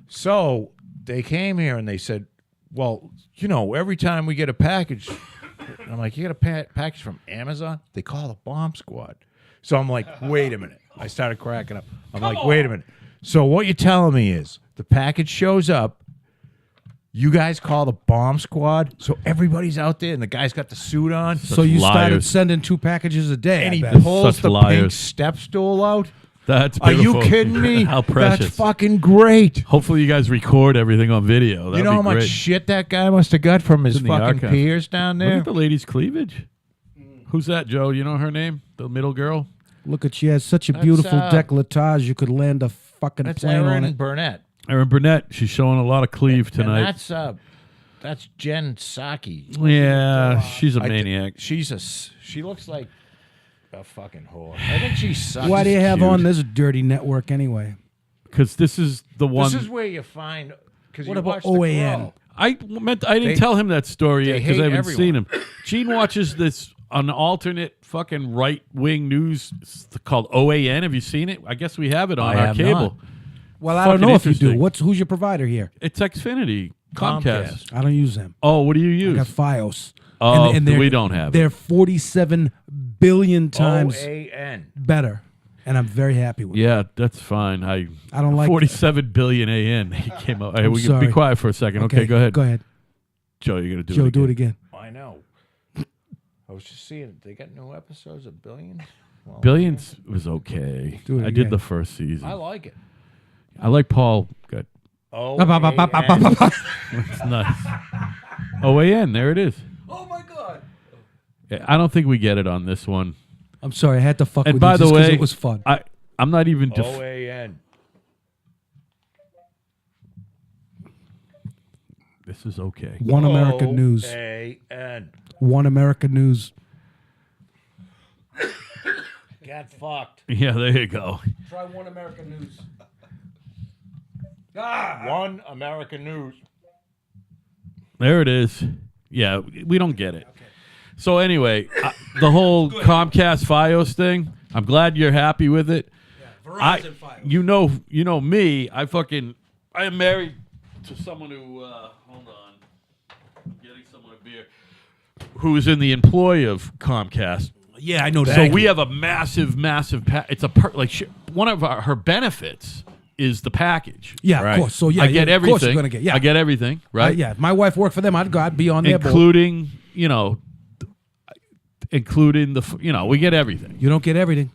So they came here and they said, "Well, every time we get a package," and I'm like, "You get a package from Amazon?" They call the bomb squad. So I'm like, "Wait a minute." I started cracking up. I'm like, "Wait a minute." So what you're telling me is the package shows up, you guys call the bomb squad, so everybody's out there, and the guy's got the suit on, So you started liars. sending 2 packages a day. and I he bet. pulls Such the pink liars. step stool out. That's Are beautiful. you kidding me? How precious. That's fucking great. Hopefully you guys record everything on video. That'd You know be how much great. shit that guy must have got from his in the fucking archive. peers down Look there? at the lady's cleavage. Who's that, Joe? You know her name? The middle girl? Look at she has such a That's, beautiful uh, décolletage. You could land a fucking That's plane on Erin it. Burnett. Erin Burnett. She's showing a lot of cleave tonight. And that's Jen Psaki. Yeah, she's a I thi- maniac. She looks like a fucking whore. I think she sucks. Why do you have cute. on this dirty network anyway? Because this is the one. This is where you find. Because What you about watch the OAN? Crow. I didn't They- tell him that story yet they because I hate haven't seen him. everyone. Gene watches this an alternate fucking right wing news called OAN. Have you seen it? I guess we have it on I our have cable. not. Well, I don't Fucking know if you do. interesting. Who's your provider here? It's Xfinity, Comcast. I don't use them. Oh, what do you I use? got FiOS. Oh, they're- we don't have it. They're 47 billion times OAN. better, and I'm very happy with it. Yeah, that's fine. I don't like 47 billion AN. He came up. Hey, we can sorry. be quiet for a second. Okay, go ahead. Go ahead. Joe, you're gonna do Joe, it. do it again. again. I know. I was just seeing they got new episodes of Billions. Well, Billions was okay. Do it I again. did the first season. I like it. I like Paul. Good. OAN. It's nice. OAN. There it is. Oh my God! I don't think we get it on this one. I'm sorry, I had to fuck And with by you the just 'cause way, it was fun. I'm not even. OAN. This is okay. One America News. OAN. One America News. Get fucked. Yeah, there you go. Try One American News. One American News. There it is. Yeah, we don't get it. So anyway, the whole Comcast FiOS thing, I'm glad you're happy with it. Verizon Files. You know me. I am married to someone who. Hold on, I'm getting someone a beer. Who is in the employ of Comcast? Yeah, I know that. So we have a massive. It's a one of her benefits is the package. Yeah, Right. of course. So yeah, I get of everything. course you're gonna get. Yeah, I get everything. Right. yeah. If my wife worked for them, I'd be on their board. Including we get everything. You don't get everything.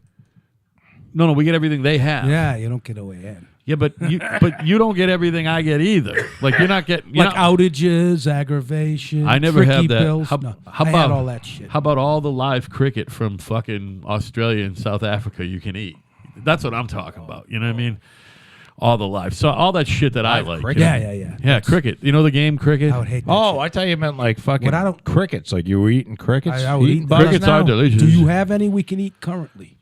No, we get everything they have. Yeah, you don't get OAN. Yeah, but you don't get everything I get either. Like you're not getting Outages, aggravation. I never tricky have that. Bills. How I about had all that shit. How about all the live cricket from fucking Australia and South Africa you can eat? That's what I'm talking about. You know what I mean? All the live. So all that shit that I like. cricket? you know? Yeah. Yeah, cricket. You know the game cricket? I would hate that. Oh, I thought you meant like fucking What I don't- crickets. Like you were eating crickets. I would Eating eat bugs crickets now? are delicious. Do you have any we can eat currently?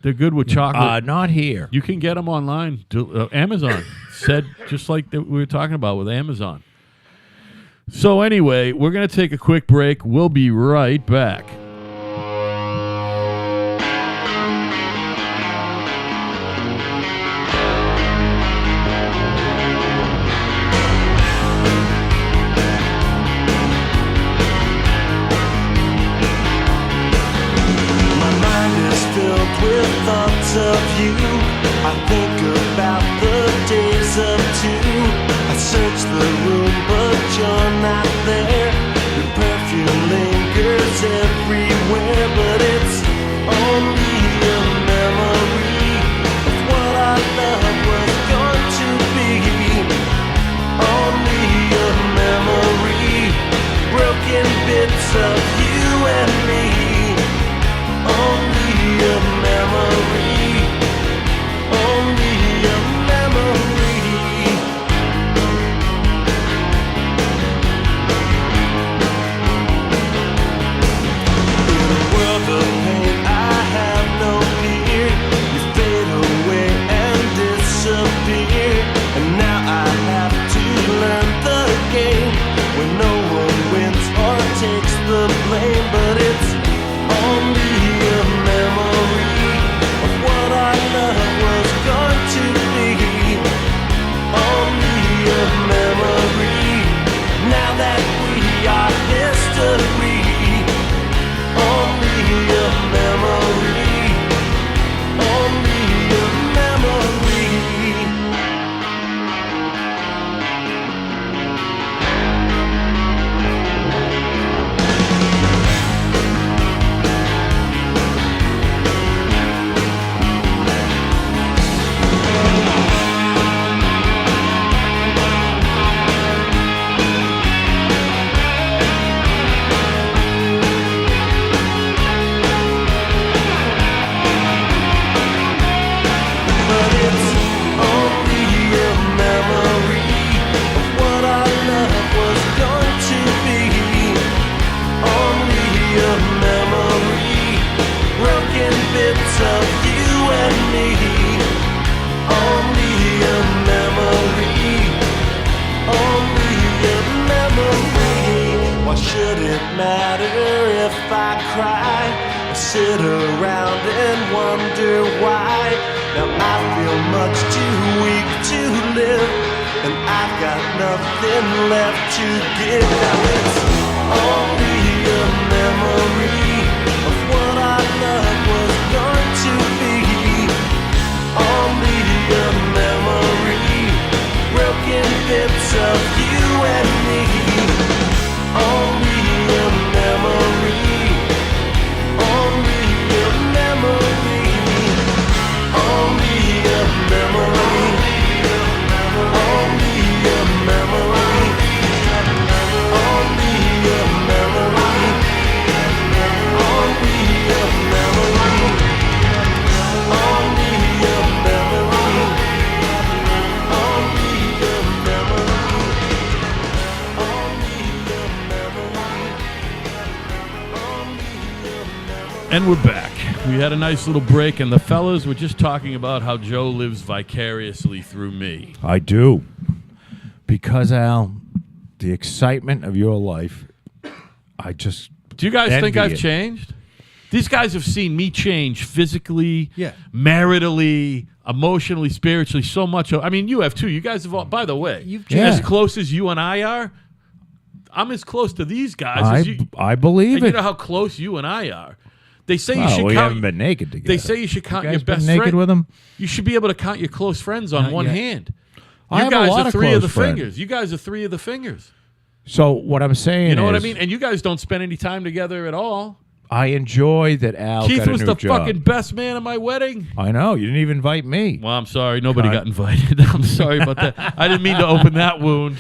They're good with chocolate. Not here. You can get them online. Amazon said just like we were talking about with Amazon. So anyway, we're going to take a quick break. We'll be right back. My mind is filled with thoughts of you. I think about the days of two. I search the room, but you're not there. Your perfume lingers everywhere, but it's only a memory of what our love was going to be. Only a memory, broken bits of you and me. Only a memory. Only a memory. In a world of pain, I have no fear. You fade away and disappear, and now I have to learn the game where no one wins or takes the blame, but it's only a memory of what our love was going to be. Only a memory, now that we are history. Only a memory. Only a memory. But it's only a memory of what our love was going to be. Only a memory, broken bits of you and me. Only a memory. Only a memory. Why should it matter if I cry or sit around and wonder why? Now I feel much too weak to live, and I've got nothing left to give. Now it's only a memory of what our love was going to be. Only a memory, broken bits of you and me. Only a memory. Only a memory. Only a memory. Only a memory. Only a memory. Only a memory. Only a memory. Only a memory. Only a memory. Only a memory. And we're back. We had a nice little break, and the fellas were just talking about how Joe lives vicariously through me. I do. Because, Al, the excitement of your life, I just Do you guys think envy I've it. changed? These guys have seen me change physically, Yeah. maritally, emotionally, spiritually, so much. I mean, you have too. You guys have all, by the way, You've changed. as close as you and I are, I'm as close to these guys as you. I believe And you it. know how close you and I are. They say you Well, should we count. haven't been naked together. They say you should count You your guys been best naked friend. with them? You should be able to count your close friends on Not one yet. hand. I You have a guys lot are of three of the close friends. fingers. You guys are three of the fingers. So what I'm saying You know what I is, mean? And you guys don't spend any time together at all. I enjoy that Al Keith got a was new the job. fucking best man at my wedding. I know. You didn't even invite me. Well, I'm sorry. Nobody Cunt. got invited. I'm sorry about that. I didn't mean to open that wound.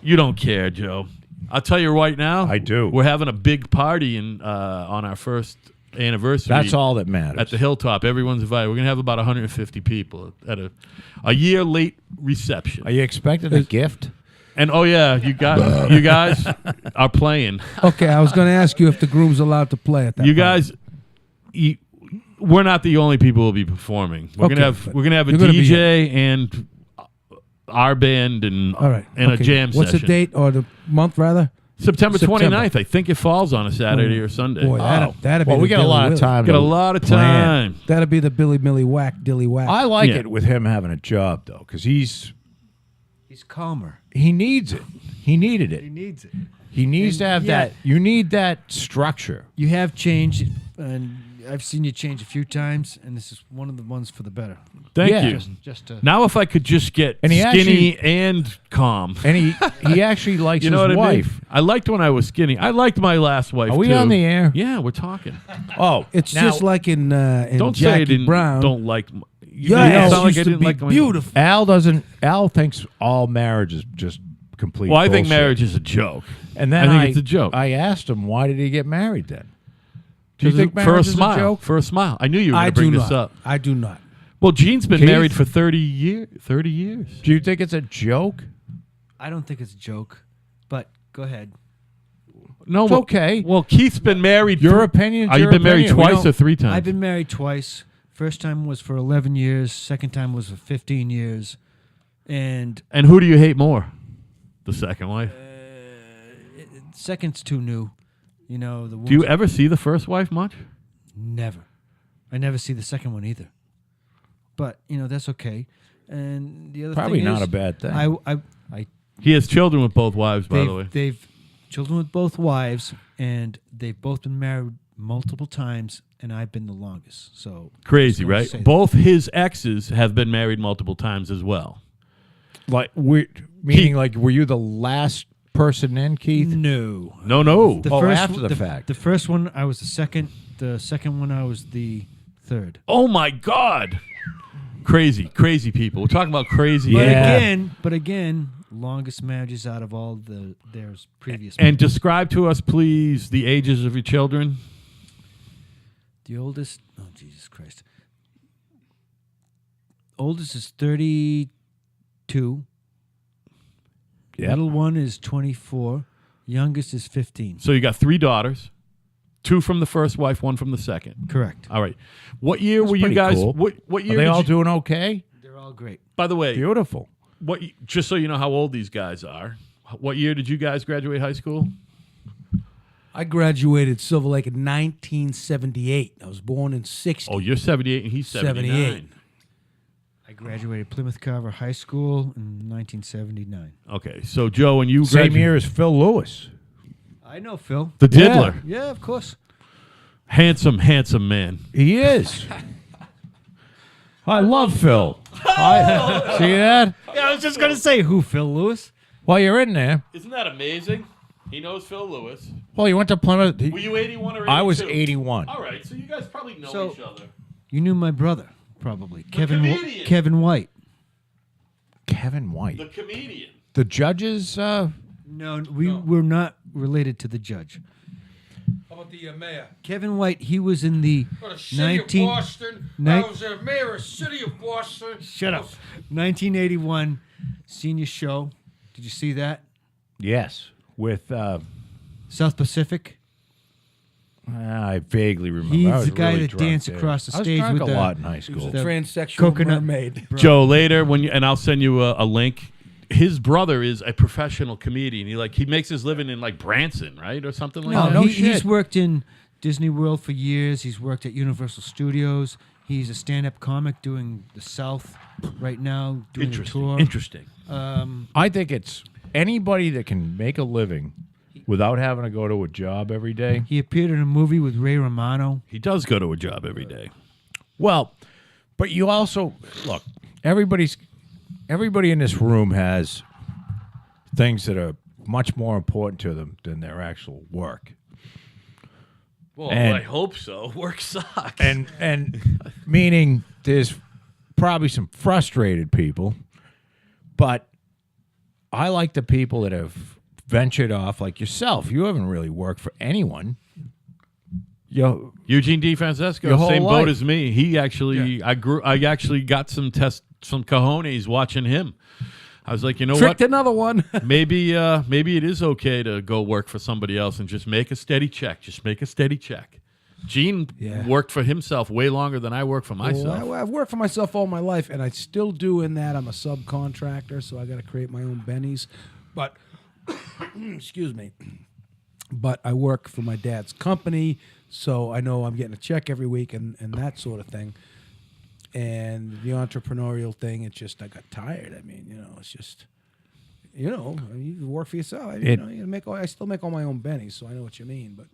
You don't care, Joe. I'll tell you right now. I do. We're having a big party on our first anniversary. That's all that matters. At the Hilltop. Everyone's invited. We're going to have about 150 people at a year late reception. Are you expecting a gift? And oh yeah, you guys are playing. Okay, I was going to ask you if the groom's allowed to play at that. You party. guys, we're not the only people who will be performing. We're Okay, gonna have a you're gonna be DJ and our band and All right. and okay. a jam What's session. the date or the month rather? September September. 29th. I think it falls on a Saturday or Sunday. Boy, that'd be Well, the we got a Billy lot of Willie. time. Got a to lot of plan. time. That'd be the Billy Millie Whack Dilly Whack. I like Yeah. it with him having a job though, because He's calmer. he needs it. He needed it. He needs it. He needs to have yeah. that. You need that structure. You have changed, and I've seen you change a few times, and this is one of the ones for the better. Thank Yeah. you. Just to Now, if I could just get And he skinny and calm. And he actually likes You know his what I mean? wife. I liked when I was skinny. I liked my last wife. Are we too. on the air? Yeah, we're talking. Oh, it's now, just like in Don't Jackie say I didn't. Brown. Don't like. You Your made it ass sound like used I to didn't be like my- beautiful. Al thinks all marriage is just complete. Well, I think bullshit. marriage is a joke. And then I think it's a joke. I asked him, why did he get married then? Do you think for a marriage is smile? a joke? For a smile. I knew you were I going to bring do this not. up. I do not. Well, Gene's been Keith? married for 30 years. 30 years. Do you think it's a joke? I don't think it's a joke, but go ahead. No, It's well- okay. Well, Keith's been married. Your opinion's Are you your been married opinion. We twice don't- or three times? I've been married twice. First time was for 11 years. Second time was for 15 years. And And who do you hate more? The second wife. second's too new. You know, the Do you wounds- ever see the first wife much? Never. I never see the second one either. But, you know, that's okay. And the other Probably thing not is, a bad thing. I He has children with both wives, by the way. they've children with both wives, and they've both been married multiple times, and I've been the longest. So Crazy, just gonna right? say that. Both his exes have been married multiple times as well. Like, meaning, like, were you the last person in, Keith? No. No. The Oh, first after one- the fact. The first one I was the second. The second one I was the third. Oh my God. Crazy people. We're talking about crazy. Yeah. But again, longest marriages out of all their previous. And describe to us, please, the ages of your children. The oldest, oh Jesus Christ. Oldest is 32. Yep. Middle one is 24. Youngest is 15. So you got 3 daughters, 2 from the first wife, 1 from the second. Correct. All right. What year were you pretty guys? cool. What Are year? they did all you- doing okay? They're all great. By the way, Beautiful. just so you know how old these guys are. What year did you guys graduate high school? I graduated Silver Lake in 1978. I was born in 60. Oh, you're 78 and he's 79. 78. I graduated Plymouth Carver High School in 1979. Okay, so Joe, when you Same graduated, year as Phil Lewis. I know Phil. the diddler, Yeah, of course. handsome man. He is. I love Phil. See that? Yeah, I was just gonna say who Phil Lewis. While you're in there. Isn't that amazing? He knows Phil Lewis. Well, you went to Plymouth. Were you 81 or 82? I was 81. All right, so you guys probably know So- each other. You knew my brother, probably comedian. Kevin White. Kevin White. The comedian. The judges. No, we're not related to the judge. How about the mayor? Kevin White, he was in the For the city 19 of Boston. Nin- I was the mayor of the city of Boston. Shut up. 1981 senior show. Did you see that? Yes. With. South Pacific. I vaguely remember. He's I was the guy really that drunk danced there. across the I was stage drunk with a the- lot in high He was school. a transsexual Coconut- mermaid. Joe, later and I'll send you a link. His brother is a professional comedian. He makes his living in like Branson, right, or something like that. no He's shit. worked in Disney World for years. He's worked at Universal Studios. He's a stand-up comic doing the South right now, doing a tour. Interesting. I think it's anybody that can make a living without having to go to a job every day. He appeared in a movie with Ray Romano. He does go to a job every day. Well, but you also look. Everybody in this room has things that are much more important to them than their actual work. Well, And- I hope so. Work sucks. And meaning there's probably some frustrated people, but I like the people that have ventured off like yourself. You haven't really worked for anyone. Eugene D. Francesco, Your whole same life. boat as me. He actually, I actually got some cojones watching him. I was like, you know Tricked what? another one. Maybe it is okay to go work for somebody else and just make a steady check. Just make a steady check. Gene worked for himself way longer than I worked for myself. Well, I've worked for myself all my life, and I still do in that I'm a subcontractor, so I got to create my own bennies. But, excuse me, but I work for my dad's company, so I know I'm getting a check every week and that sort of thing. And the entrepreneurial thing, it's just I got tired. I mean, it's just, you work for yourself. I still make all my own bennies, so I know what you mean. But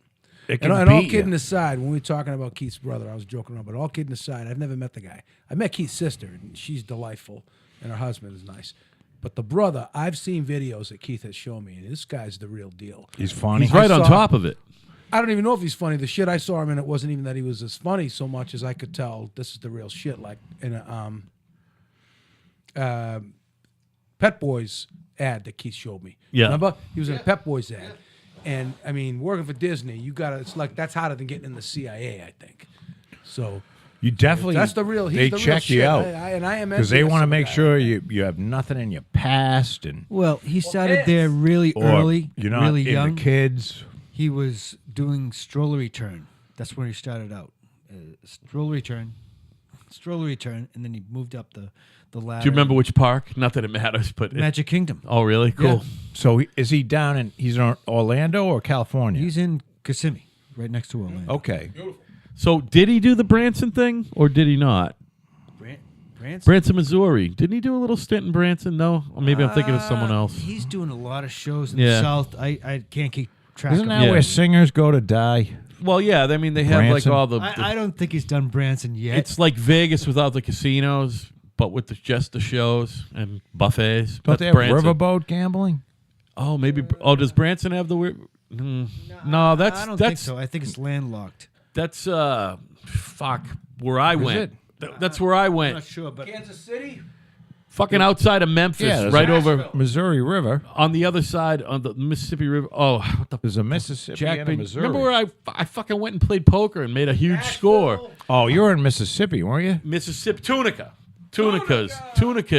and all kidding aside, when we were talking about Keith's brother, I was joking around. But all kidding aside, I've never met the guy. I met Keith's sister, and she's delightful, and her husband is nice. But the brother, I've seen videos that Keith has shown me, and this guy's the real deal. He's funny. He's right on top of it. I don't even know if he's funny. The shit I saw him in, it wasn't even that he was as funny so much as I could tell this is the real shit. Like in a Pet Boys ad that Keith showed me. Yeah. Remember? He was in a Pet Boys ad. And I mean, working for Disney, it's like that's harder than getting in the CIA, I think. So You definitely. that's the real. He's They the real check shit. you out and I am because they envious want to of make that. sure you have nothing in your past and Well, he started there really or early, you're not really into young. kids. He was doing stroller turn. That's where he started out. Stroller turn, and then he moved up the ladder. Do you remember which park? Not that it matters, but Magic Kingdom? oh, really? Cool. So is he down in? He's in Orlando or California? He's in Kissimmee, right next to Orlando. Okay. So did he do the Branson thing or did he not? Branson? Branson, Missouri. Didn't he do a little stint in Branson? No, or maybe I'm thinking of someone else. He's doing a lot of shows in Yeah. the South. I can't keep track Isn't of that Yeah. where singers go to die? Well, yeah. I mean, they have Branson? like all the. I don't think he's done Branson yet. It's like Vegas without the casinos, but with just the shows and buffets. Don't That's they have Branson. riverboat gambling? Oh, maybe. Oh, does Branson have the weird? No, that's I don't that's think so. I think it's landlocked. that's fuck where I went. it? That's where I I'm went. not sure, but Kansas City. Fucking outside of Memphis, there's right a over Missouri River. on the other side on the Mississippi River. Oh, what the There's a Mississippi Jack? and a Missouri. Remember where I fucking went and played poker and made a huge score? Oh, you were in Mississippi, weren't you? Mississippi Tunica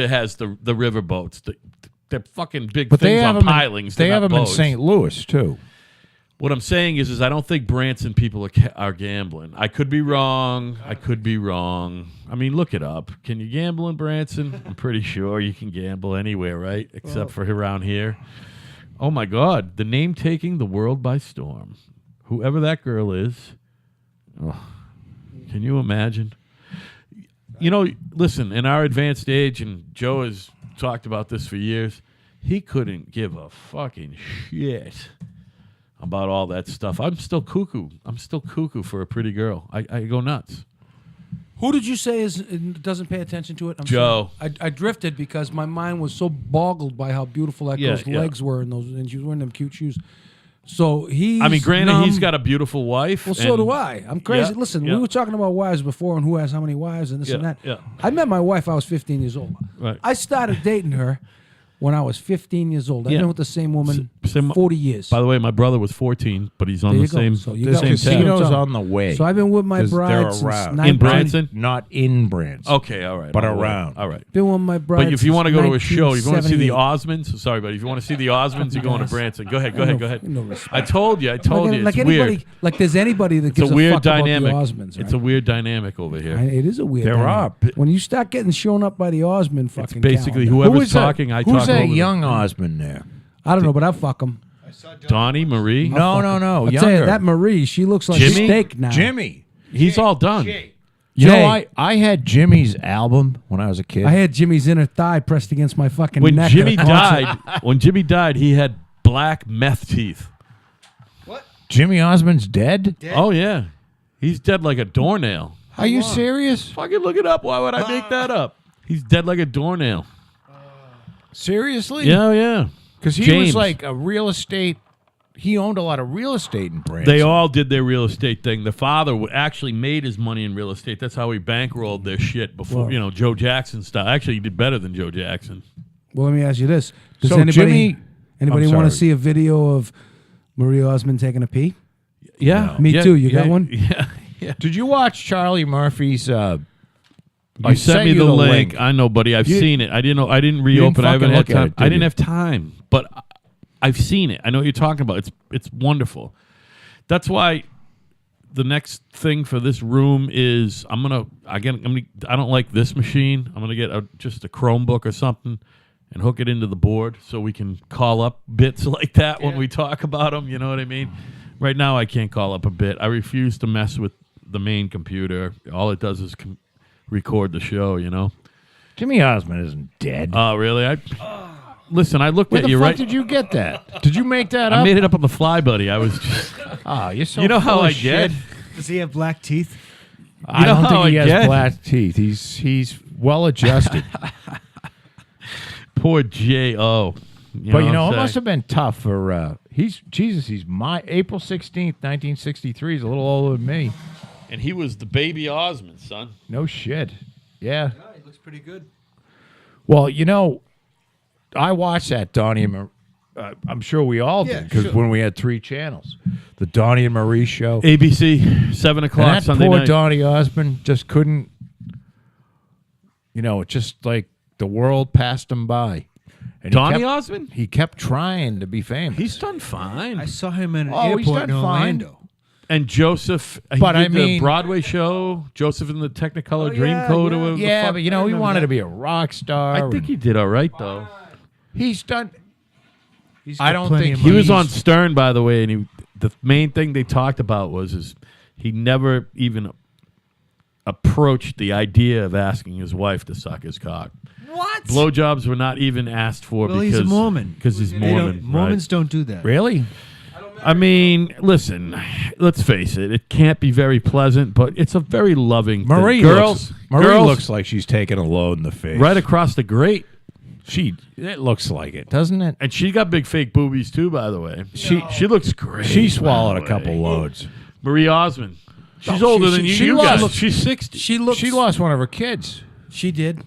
has the river boats. They're fucking big But they things have on them. pilings. They They're have not them in boats. St. Louis too. What I'm saying is I don't think Branson people are gambling. I could be wrong. I mean, look it up. Can you gamble in Branson? I'm pretty sure you can gamble anywhere, right? Except for around here. Oh, my God. The name taking the world by storm. Whoever that girl is. Oh, can you imagine? Listen, in our advanced age, and Joe has talked about this for years, he couldn't give a fucking shit about all that stuff. I'm still cuckoo. For a pretty girl. I go nuts. Who did you say doesn't pay attention to it? I'm Joe. sorry. I drifted because my mind was so boggled by how beautiful that girl's legs were and she was wearing them cute shoes. So granted, he's got a beautiful wife. Well, so do I. I'm crazy. Yeah, Listen, yeah. we were talking about wives before and who has how many wives and this and that. Yeah. I met my wife. I was 15 years old. Right. I started dating her when I was 15 years old. I've Yeah. been with the same woman Same- 40 years. By the way, my brother was 14, but he's on There the you go. same. So you There's got casinos casinos on the way. So I've been with my They're bride since around. 19 In Branson? Not in Branson. Okay, all right. But all right, around. All right. Been with my bride. But if you want to go to a show, if you want to see the 1978. Osmonds, sorry, buddy. If you want to see the Osmonds, you're going to Branson. Go ahead, go ahead, go ahead. No respect. I told you, Like it's anybody, weird. like there's anybody that It's gives a weird fuck dynamic. about the Osmonds. It's a right? weird dynamic over here. It is a weird. There dynamic. are. When you start getting shown up by the Osmond It's fucking basically calendar. whoever's talking, I talk Who's that over young them. Osmond there? I don't know, but I fuck them. Donnie, Marie. No, I'll younger. tell you, that Marie, she looks like Jimmy? steak now. Jimmy. He's all done. You know, Jay. I had Jimmy's album when I was a kid. I had Jimmy's inner thigh pressed against my fucking When neck. Jimmy at a concert. died, he had black meth teeth. Jimmy Osmond's dead? Oh yeah, he's dead like a doornail. Are you serious? Fucking look it up. Why would I make that up? He's dead like a doornail. Seriously? Yeah, yeah. Because he James. was like a real estate. He owned a lot of real estate in Branson. They all did their real estate thing. The father actually made his money in real estate. That's how he bankrolled their shit before, Well- Joe Jackson style. Actually, he did better than Joe Jackson. Well, let me ask you this: Does So anybody Jimmy- anybody I'm want to sorry. see a video of Marie Osmond taking a pee? Yeah, Me yeah, too. You got yeah, one? Yeah, yeah. Did you watch Charlie Murphy's? You I sent me you the link. I know, buddy. I've You- seen it. I didn't reopen. I haven't fucking had look at time. it, did I didn't you? have time, but I've seen it. I know what you're talking about. It's wonderful. That's why the next thing for this room is I don't like this machine. I'm gonna get just a Chromebook or something and hook it into the board so we can call up bits like that when we talk about them. You know what I mean? Right now, I can't call up a bit. I refuse to mess with the main computer. All it does is record the show. Jimmy Osmond isn't dead. Oh, really? Listen, I looked Where at the you fuck right. did you get that? Did you make that I up? made it up on the fly, buddy. I was just. Oh, you're so You know how full of I get? shit. Does he have black teeth? I know don't how think he I has get? black teeth. He's well adjusted. Poor J.O. But it must have been tough for he's my April 16th, 1963. He's a little older than me. And he was the baby Osmond, son. No shit. Yeah. Oh, he looks pretty good. Well, I watched that Donnie and Marie. I'm sure we all did because sure. when we had 3 channels, the Donnie and Marie show. ABC, 7 o'clock And that Sunday poor night. Donnie Osmond just couldn't. It's just like the world passed him by. And Donnie Osmond? He kept trying to be famous. He's done fine. I saw him in an Oh, he's airport in done fine. Orlando. And Joseph, he But did I the mean- Broadway show, Joseph in the Technicolor Oh, Dreamcoat. yeah. or the yeah, fuck- but he wanted to be a rock star. I think he did all right, though. he's done. He's I got don't plenty think of He money. was on Stern, by the way, and the main thing they talked about was he never even approached the idea of asking his wife to suck his cock. What? Blowjobs were not even asked for Well, because he's a Mormon. Because he's They Mormon. don't- Mormons don't do that. Really? I mean, listen. Let's face it. It can't be very pleasant, but it's a very loving thing. Marie Girls, looks like she's taking a load in the face. right across the grate, It looks like it, doesn't it? and she got big fake boobies too. By the way, she looks great. She by swallowed the a couple way. loads. Marie Osmond. She's Oh, older she- than you. she You lost- guys. She's 60. She looks. She lost one of her kids. She did.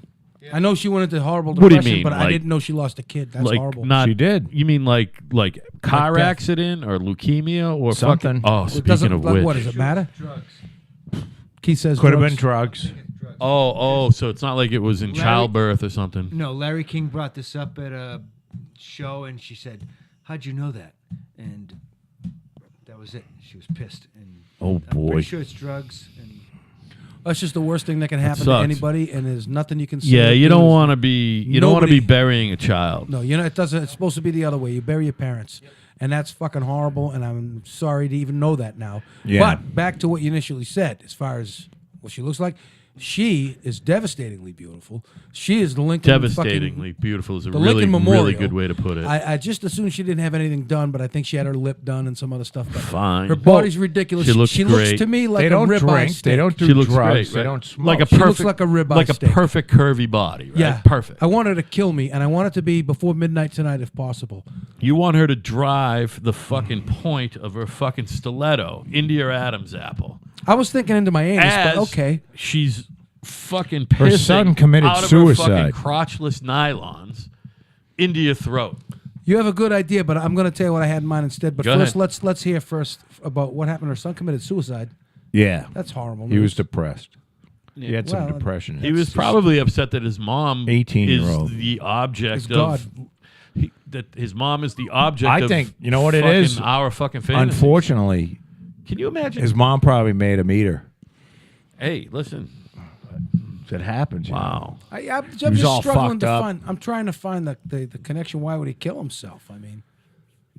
I know she went into horrible What do you depression, mean, but I like- didn't know she lost a kid. That's like horrible. not. She did. You mean like car death. accident or leukemia or Something. Fucking, oh, It speaking doesn't- of like, which. what does it matter? Keith says Could have drugs. been drugs. Oh, so it's not like it was in Larry- childbirth or something. No, Larry King brought this up at a show, and she said, "How'd you know that?" And that was it. She was pissed. And Oh, I'm boy. pretty sure it's drugs. And That's just the worst thing that can happen to sucks. anybody, and there's nothing you can say. Yeah, or you do. don't want to be. You don't want to be Nobody- burying a child. No, it doesn't. It's supposed to be the other way. You bury your parents, and that's fucking horrible. And I'm sorry to even know that now. Yeah. But back to what you initially said, as far as what she looks like, she is devastatingly beautiful. She is the Lincoln. Devastatingly beautiful is a the really, Lincoln Memorial. really good way to put it. I just assumed she didn't have anything done, but I think she had her lip done and some other stuff. But Fine. her body's ridiculous. she looks looks great. to me like They don't a ribeye drink. steak. They don't do she looks drugs. great. They right? don't smoke. Like a She perfect, looks like a ribeye like a steak. perfect curvy body. Right? Yeah, perfect. I want her to kill me, and I want it to be before midnight tonight, if possible. You want her to drive the fucking point of her fucking stiletto into your Adam's apple. I was thinking into my anus, As but okay. she's fucking Her pissing son committed out of suicide. her fucking crotchless nylons into your throat. You have a good idea, but I'm going to tell you what I had in mind instead. But Go first, ahead. let's hear first about what happened. Her son committed suicide. Yeah. That's horrible. He was news. depressed. He had some Well, depression. He was probably upset that his mom 18-year-old. is the object His God. of that his mom is the object I of think, you know what it fucking is? our fucking fantasy. Unfortunately, Can you imagine? his mom probably made him eat her. Hey, listen. That happens. you know. Wow. I'm was just all struggling fucked to up. find. I'm trying to find the connection. Why would he kill himself? I mean,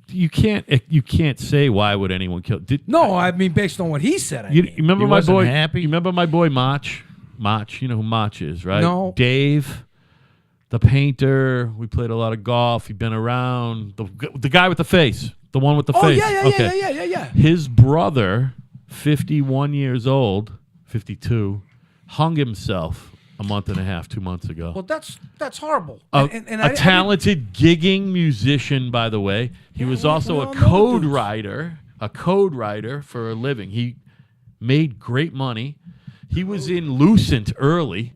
You can't say why would anyone kill. no. I mean, based on what he said. You mean. remember He my wasn't boy? happy? You remember my boy Mach? Mach, you know who Mach is, right? No. Dave, the painter. We played a lot of golf. He'd been around. The guy with the face, the one with the Oh face. yeah. His brother, 51 years old, 52, hung himself a month and a half, 2 months ago. Well, that's horrible. A I talented gigging musician, by the way. He was also we a all know the code dudes. writer for a living. He made great money. He was in Lucent early.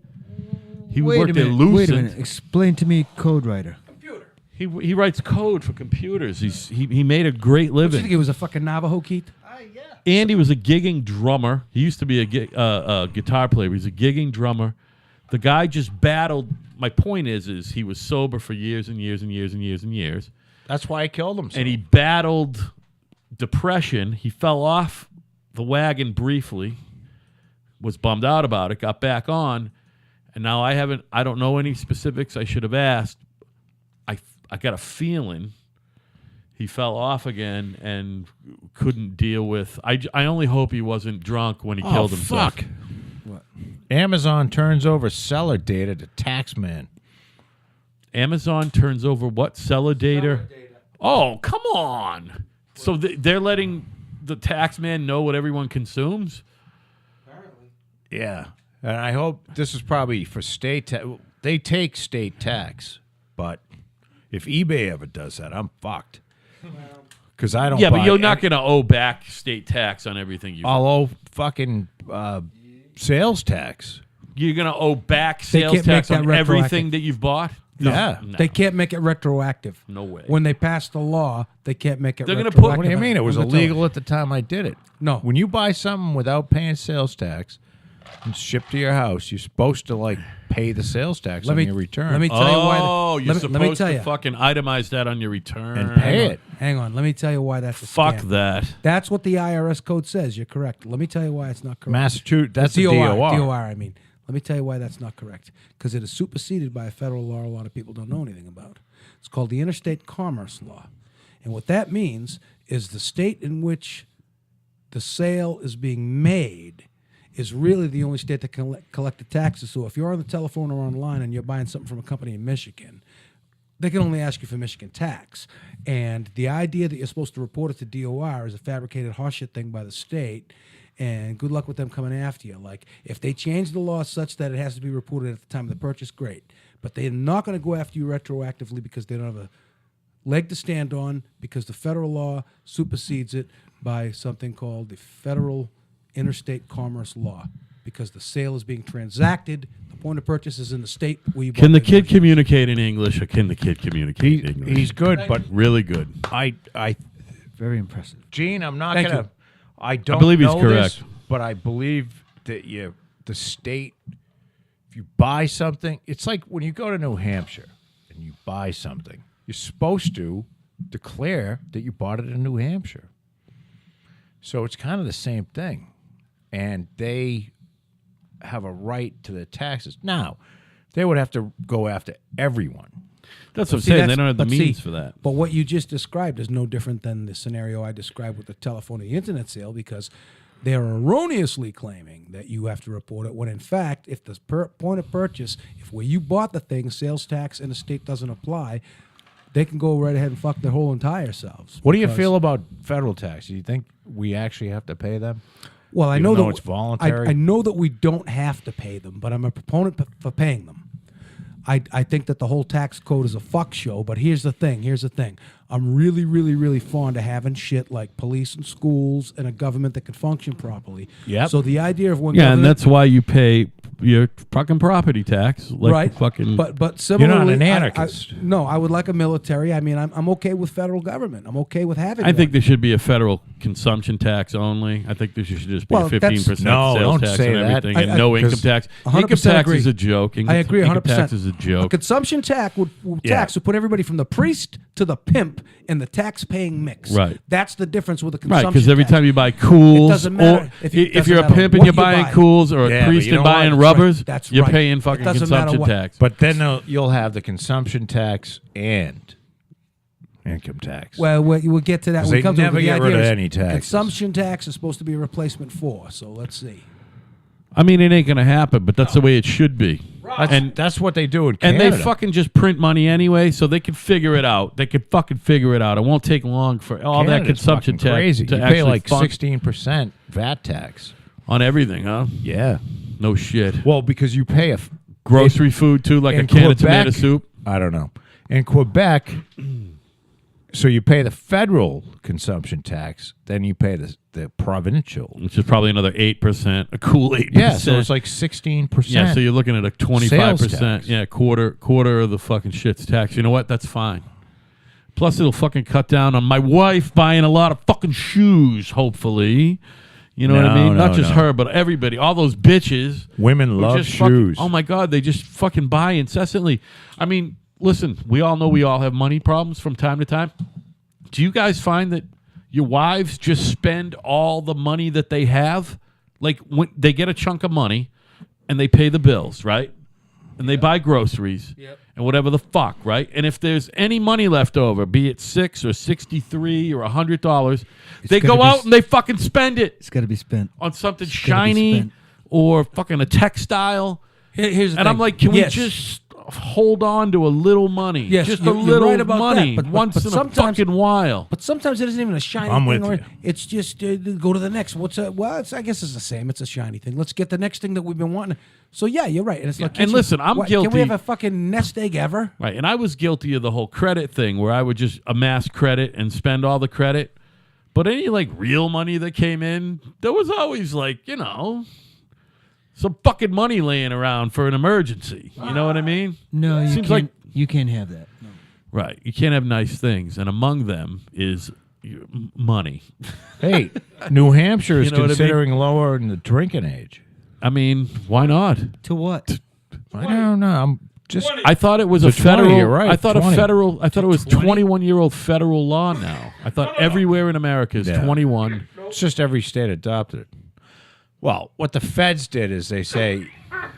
He worked at Lucent. Wait a minute. Explain to me, code writer. He writes code for computers. He made a great What, you think living. he was a fucking Navajo, Keith? And he was a gigging drummer. He used to be a guitar player. He was a gigging drummer. The guy just battled. My point is he was sober for years and years and years and years and years. That's why he killed himself. And he battled depression. He fell off the wagon briefly, was bummed out about it, got back on, and now I don't know any specifics. I should have asked. I got a feeling he fell off again and couldn't deal with. I only hope he wasn't drunk when he killed himself. Fuck. Amazon turns over seller data to taxman. Amazon turns over what? Seller data? Oh, come on. So they're letting the tax man know what everyone consumes? Yeah. And I hope this is probably for state tax. They take state tax, but if eBay ever does that, I'm fucked. Because I don't Yeah, buy but you're not going to owe back state tax on everything you I'll owe fucking sales tax. You're going to owe back They sales can't make tax that on retroactive. everything that you've bought? Yeah. No. They can't make it retroactive. No way. When they pass the law, they can't make it They're gonna retroactive. put- What do you mean? It was I'm gonna tell illegal you. at the time I did it. No. When you buy something without paying sales tax and shipped to your house, you're supposed to pay the sales tax on your return. Let me tell you why. Oh, you're let supposed me tell to you. fucking itemize that on your return. and pay it. Hang on. Let me tell you why that's a Fuck scam. that. That's what the IRS code says. You're correct. Let me tell you why it's not correct. Massachusetts, that's a DOR. DOR. DOR, I mean. Let me tell you why that's not correct. Because it is superseded by a federal law a lot of people don't know anything about. It's called the Interstate Commerce Law. And what that means is the state in which the sale is being made is really the only state that can collect the taxes. So if you're on the telephone or online and you're buying something from a company in Michigan, they can only ask you for Michigan tax. And the idea that you're supposed to report it to DOR is a fabricated horseshit thing by the state. And good luck with them coming after you. Like, if they change the law such that it has to be reported at the time of the purchase, great. But they're not going to go after you retroactively because they don't have a leg to stand on, because the federal law supersedes it by something called the Federal Interstate Commerce Law, because the sale is being transacted. The point of purchase is in the state where you bought Can the kid merchandise. communicate in English, or can the kid communicate in English? He's good, but really good. I Very impressive. Gene, I'm not Thank gonna. you. I don't believe he's know correct. this, but I believe that the state, if you buy something, it's like when you go to New Hampshire and you buy something, you're supposed to declare that you bought it in New Hampshire. So it's kind of the same thing, and they have a right to the taxes. Now, they would have to go after everyone. That's what I'm See, saying. They that's- don't have the but see, means for that. But what you just described is no different than the scenario I described with the telephone and the internet sale, because they're erroneously claiming that you have to report it, when in fact, if the point of purchase, if where you bought the thing, sales tax in the state doesn't apply, they can go right ahead and fuck their whole entire selves. What do you Because- feel about federal tax? Do you think we actually have to pay them? Well, I Even know though that it's voluntary? I know that we don't have to pay them, but I'm a proponent for paying them. I think that the whole tax code is a fuck show, but here's the thing. I'm really, really, really fond of having shit like police and schools and a government that can function properly. Yep. So the idea of when Yeah, and government- that's why you pay your fucking property tax, like right. fucking. But similarly, an anarchist. I would like a military. I mean, I'm okay with federal government. I'm okay with having. I think one. there should be a federal consumption tax only. I think there should just be Well, a 15% No, sales don't tax say and that. everything, and no income 'cause tax. 100% Income tax agree. is a joke. I agree 100%. Income tax is a A joke. consumption tax would put everybody from the priest to the pimp in the tax-paying mix. Right. That's the difference with a consumption Right, because every tax. time you buy cools, It doesn't matter or if if it you're a doesn't pimp matter and you're what you buying buy. cools, or Yeah, a but priest you and know buying what? rubbers, That's you're right. paying It fucking doesn't matter consumption what. tax. But then you'll have the consumption tax and income tax. Well, we'll get to that. 'Cause When they we come to it, never but the get rid idea of is any taxes. Consumption tax is supposed to be a replacement for. So let's see. I mean, it ain't gonna happen, but that's the way it should be. and that's what they do in And Canada. they fucking just print money anyway, so they can figure it out. They can fucking figure it out. It won't take long for all that Canada's consumption fucking tax crazy. to You actually pay like fund 16% VAT tax. on everything, huh? Yeah. No shit. Well, because you pay a Grocery food too, like a in can of Quebec- tomato soup. I don't know. In Quebec, so you pay the federal consumption tax, then you pay the provincial. Which is probably another 8%, a cool 8%. Yeah, so it's like 16%. Yeah, so you're looking at a 25%. tax. Yeah, quarter of the fucking shit's tax. You know what? That's fine. Plus, it'll fucking cut down on my wife buying a lot of fucking shoes, hopefully. You know what I No, mean? Not no, just no. her, but everybody. All those bitches. Women who love just fucking- shoes. oh, my God. They just fucking buy incessantly. I mean, listen, we all know we all have money problems from time to time. Do you guys find that your wives just spend all the money that they have? Like, when they get a chunk of money and they pay the bills, right? And they buy groceries and whatever the fuck, right? And if there's any money left over, be it $6 or $63 or $100, they gotta go be out and they fucking spend it It's got to be spent. on something gotta be shiny spent. or fucking a textile. Here's the And thing. I'm like, can Yes. we just hold on to a little money? Yes, just a you're little right about money that, but once in a sometimes- fucking while. But sometimes it isn't even a shiny I'm thing. with Or you. it's just go to the next. I guess it's the same. It's a shiny thing. Let's get the next thing that we've been wanting. So yeah, you're right. And it's like, And listen, I'm Can guilty. we have a fucking nest egg ever? Right, and I was guilty of the whole credit thing where I would just amass credit and spend all the credit. But any like real money that came in, there was always like, some fucking money laying around for an emergency. You know what I mean? No, you Seems can't. like- You can't have that. No. Right. You can't have nice things, and among them is money. Hey, New Hampshire is You know what I mean? considering lowering the drinking age. I mean, why not? To what? I don't know. I'm just. I thought it was a So 20, federal. you're right, I thought 20. I thought it was 21-year-old federal law now. I thought everywhere in America is Yeah. 21. It's just every state adopted it. Well, what the feds did is they say,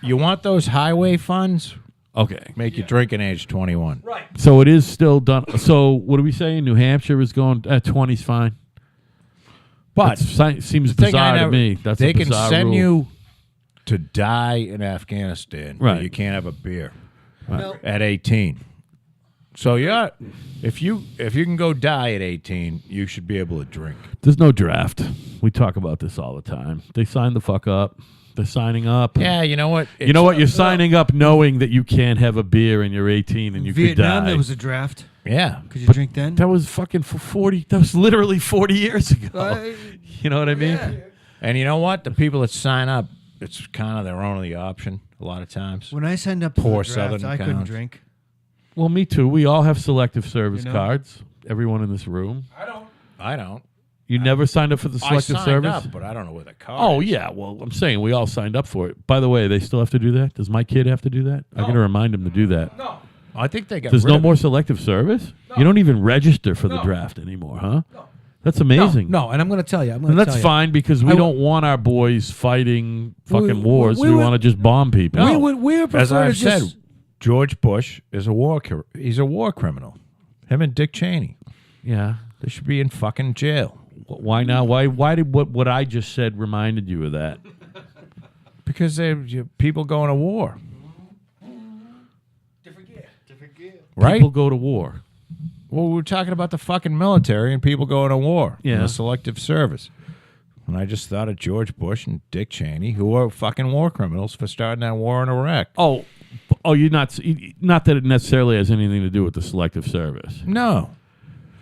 you want those highway funds? Okay. Make your drinking age 21. Right. So it is still done. So what are we saying? New Hampshire is going at 20's fine. But Seems the thing bizarre I to never- me. That's they a can bizarre send rule. you to die in Afghanistan, but Right. you can't have a beer No. at 18. So yeah, if you can go die at 18, you should be able to drink. There's no draft. We talk about this all the time. They sign the fuck up. They're signing up. Yeah, you know what? You know what? You're signing up knowing that you can't have a beer and you're 18 and you could Vietnam, die. there was a draft. Yeah. Could you drink then? That was fucking for 40. That was literally 40 years ago. You know what I mean? And you know what? The people that sign up, it's kind of their only option a lot of times. When I signed up for Poor the draft, Southern I couldn't counts. drink. Well, me too. We all have selective service You know? cards. Everyone in this room. I don't. You never signed up for the I selective signed service? up, but I don't know where the card Oh, is. yeah. Well, I'm saying we all signed up for it. By the way, they still have to do that? Does my kid have to do that? I'm going to remind him to do that. I think they got There's rid no of more it. selective service? You don't even register for the draft anymore, huh? That's amazing. No, and I'm going to tell you. And that's fine because we don't want our boys fighting fucking We- wars. we We would- want to just bomb people. We would prefer As I've to just, said, George Bush is he's a war criminal. Him and Dick Cheney. Yeah. They should be in fucking jail. Why now? Why did what I just said reminded you of that? Because they're people going to war. Right? People go to war. Well, we're talking about the fucking military and people going to war. Yeah. And the selective service. And I just thought of George Bush and Dick Cheney, who are fucking war criminals for starting that war in Iraq. Oh, you're not that it necessarily has anything to do with the selective service. No.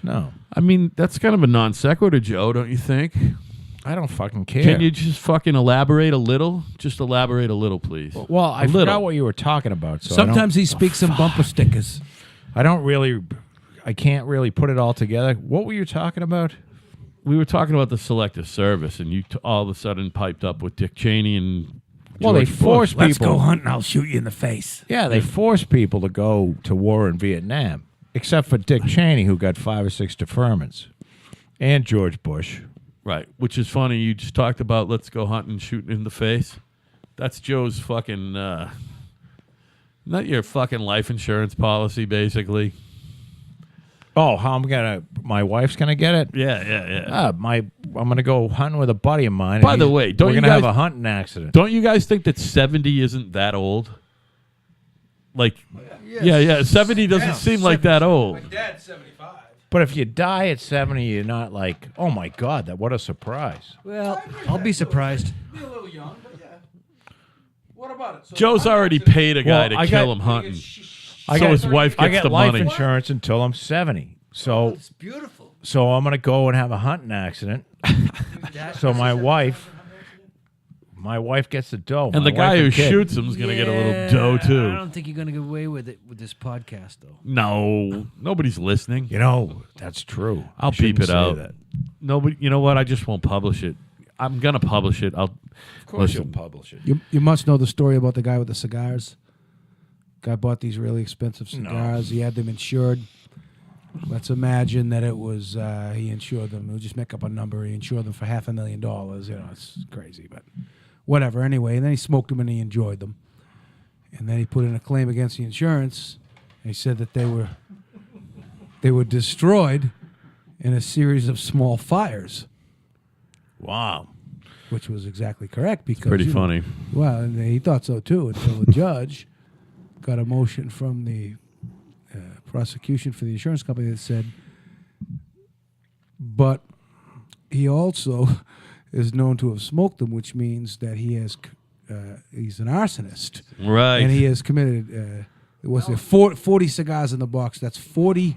I mean, that's kind of a non sequitur, Joe, don't you think? I don't fucking care. Can you just fucking elaborate a little? Just elaborate a little, please. Well, I little. forgot what you were talking about. So Sometimes he speaks in bumper stickers. I can't really put it all together. What were you talking about? We were talking about the Selective Service, and you all of a sudden piped up with Dick Cheney and Well, they George force Bush. people. Let's go hunting. I'll shoot you in the face. Yeah, they force people to go to war in Vietnam, except for Dick Cheney, who got 5 or 6 deferments, and George Bush. Right, which is funny. You just talked about let's go hunting, shooting in the face. That's Joe's fucking, not your fucking life insurance policy, basically. Oh, how my wife's gonna get it? Yeah. I'm gonna go hunting with a buddy of mine. By and the way, don't we're you gonna have guys- a hunting accident? Don't you guys think that 70 isn't that old? Like, yeah, 70 doesn't seem like that old. Dad's 75. But if you die at 70, you're not like, oh my God, what a surprise. Well, I'll be surprised. Be a little young, but yeah. What about it? So Joe's already paid a guy Well, to kill him hunting. I So got- his wife I gets get the life money. insurance until I'm 70. So It's beautiful. so I'm gonna go and have a hunting accident. So my wife gets the dough. And my the guy wife who and kid. shoots him's going to get a little dough, I too. don't think you're going to get away with it with this podcast, though. No, nobody's listening. You know, that's true. I'll I shouldn't beep it say out. that. Nobody, you know what? I just won't publish it. I'm going to publish it. Of course Listen. you'll publish it. You must know the story about the guy with the cigars. Guy bought these really expensive cigars. He had them insured. Let's imagine that it was he insured them. We'll just make up a number. He insured them for $500,000. You know, it's crazy, but whatever. Anyway, and then he smoked them and he enjoyed them. And then he put in a claim against the insurance. And he said that they were destroyed in a series of small fires, Wow. which was exactly correct because pretty you know, funny. well, and he thought so too until the judge got a motion from the prosecution for the insurance company that said, but he also is known to have smoked them, which means that he's an arsonist. Right. And he has committed, was there 40 cigars in the box? That's 40